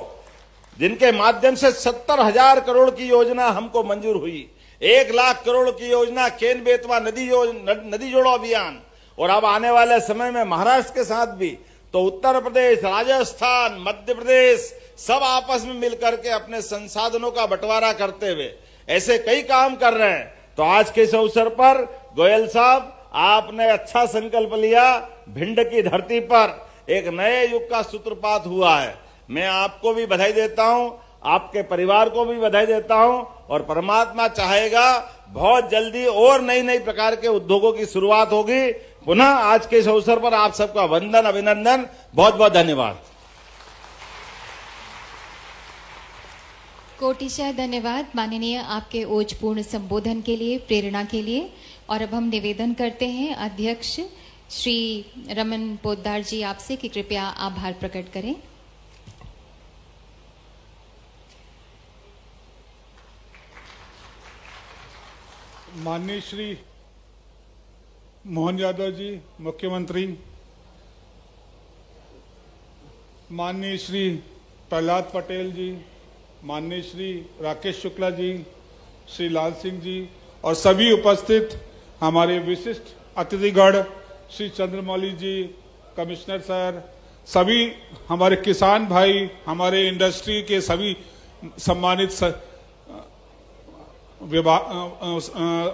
जिनके माध्यम से 70,000 करोड़ की योजना हमको मंजूर हुई, 1 लाख करोड़ की योजना केन बेतवा नदी जोड़ो अभियान, और अब आने वाले समय में महाराष्ट्र के साथ भी, तो उत्तर प्रदेश, राजस्थान, मध्य प्रदेश सब आपस में मिलकर के अपने संसाधनों का बंटवारा करते हुए ऐसे कई काम कर रहे हैं। तो आज के इस अवसर पर गोयल साहब, आपने अच्छा संकल्प लिया, भिंड की धरती पर एक नए युग का सूत्रपात हुआ है। मैं आपको भी बधाई देता हूं, आपके परिवार को भी बधाई देता हूं, और परमात्मा चाहेगा बहुत जल्दी और नई नई प्रकार के उद्योगों की शुरुआत होगी। पुनः आज के इस अवसर पर आप सबका वंदन, अभिनंदन, बहुत बहुत धन्यवाद। कोटिशः धन्यवाद माननीय, आपके ओजपूर्ण संबोधन के लिए, प्रेरणा के लिए। और अब हम निवेदन करते हैं अध्यक्ष श्री रमन पोद्दार जी आपसे कि कृपया आभार प्रकट करें। माननीय श्री मोहन यादव जी मुख्यमंत्री, माननीय श्री प्रहलाद पटेल जी, माननीय श्री राकेश शुक्ला जी, श्री लाल सिंह जी और सभी उपस्थित हमारे विशिष्ट अतिथिगण, श्री चंद्रमौली जी, कमिश्नर सर, सभी हमारे किसान भाई, हमारे इंडस्ट्री के सभी सम्मानित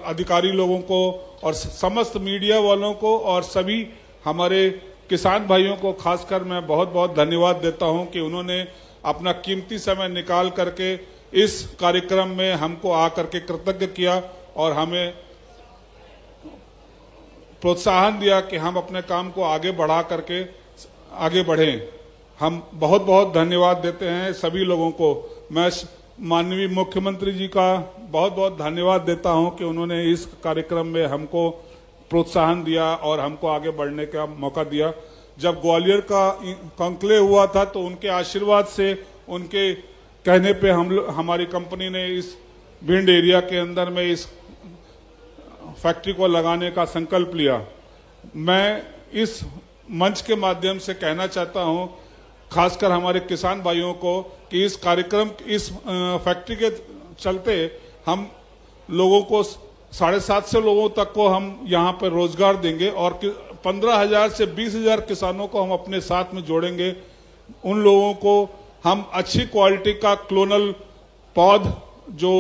अधिकारी लोगों को और समस्त मीडिया वालों को और सभी हमारे किसान भाइयों को खासकर मैं बहुत बहुत धन्यवाद देता हूं कि उन्होंने अपना कीमती समय निकाल करके इस कार्यक्रम में हमको आकर के कृतज्ञ किया और हमें प्रोत्साहन दिया कि हम अपने काम को आगे बढ़ा करके आगे बढ़ें। हम बहुत बहुत धन्यवाद देते हैं सभी लोगों को। मैं माननीय मुख्यमंत्री जी का बहुत बहुत धन्यवाद देता हूं कि उन्होंने इस कार्यक्रम में हमको प्रोत्साहन दिया और हमको आगे बढ़ने का मौका दिया। जब ग्वालियर का कॉन्क्लेव हुआ था तो उनके आशीर्वाद से, उनके कहने पे हमारी कंपनी ने इस भिंड एरिया के अंदर में इस फैक्ट्री को लगाने का संकल्प लिया। मैं इस मंच के माध्यम से कहना चाहता हूं खासकर हमारे किसान भाइयों को कि इस कार्यक्रम, इस फैक्ट्री के चलते हम लोगों को 750 लोगों तक को हम यहाँ पर रोजगार देंगे और 15,000 से 20,000 किसानों को हम अपने साथ में जोड़ेंगे। उन लोगों को हम अच्छी क्वालिटी का क्लोनल पौध जो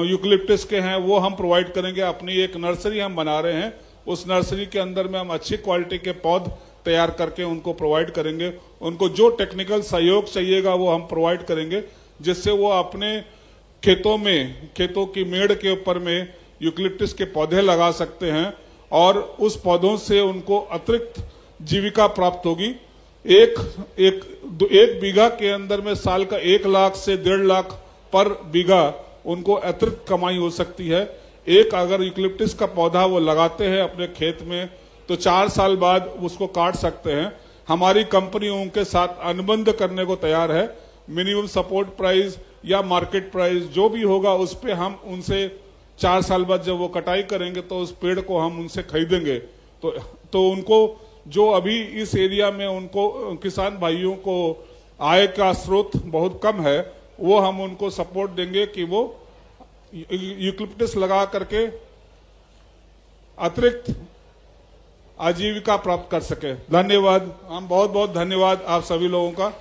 यूकलिप्टस के हैं वो हम प्रोवाइड करेंगे। अपनी एक नर्सरी हम बना रहे हैं, उस नर्सरी के अंदर में हम अच्छी क्वालिटी के पौध तैयार करके उनको प्रोवाइड करेंगे। उनको जो टेक्निकल सहयोग चाहिएगा वो हम प्रोवाइड करेंगे, जिससे वो अपने खेतों में, खेतों की मेड़ के ऊपर में यूकलिप्टस के पौधे लगा सकते हैं और उस पौधों से उनको अतिरिक्त जीविका प्राप्त होगी। एक बीघा के अंदर में साल का 1 लाख से 1.5 लाख पर बीघा उनको अतिरिक्त कमाई हो सकती है। एक अगर यूकलिप्टस का पौधा वो लगाते हैं अपने खेत में तो 4 साल बाद उसको काट सकते हैं। हमारी कंपनी उनके साथ अनुबंध करने को तैयार है। मिनिमम सपोर्ट प्राइस या मार्केट प्राइस जो भी होगा उस पे हम उनसे 4 साल बाद जब वो कटाई करेंगे तो उस पेड़ को हम उनसे खरीदेंगे। तो उनको जो अभी इस एरिया में उनको किसान भाइयों को आय का स्रोत बहुत कम है, वो हम उनको सपोर्ट देंगे कि वो यूकलिप्टस लगा करके अतिरिक्त आजीविका प्राप्त कर सके। धन्यवाद। हम बहुत बहुत धन्यवाद आप सभी लोगों का।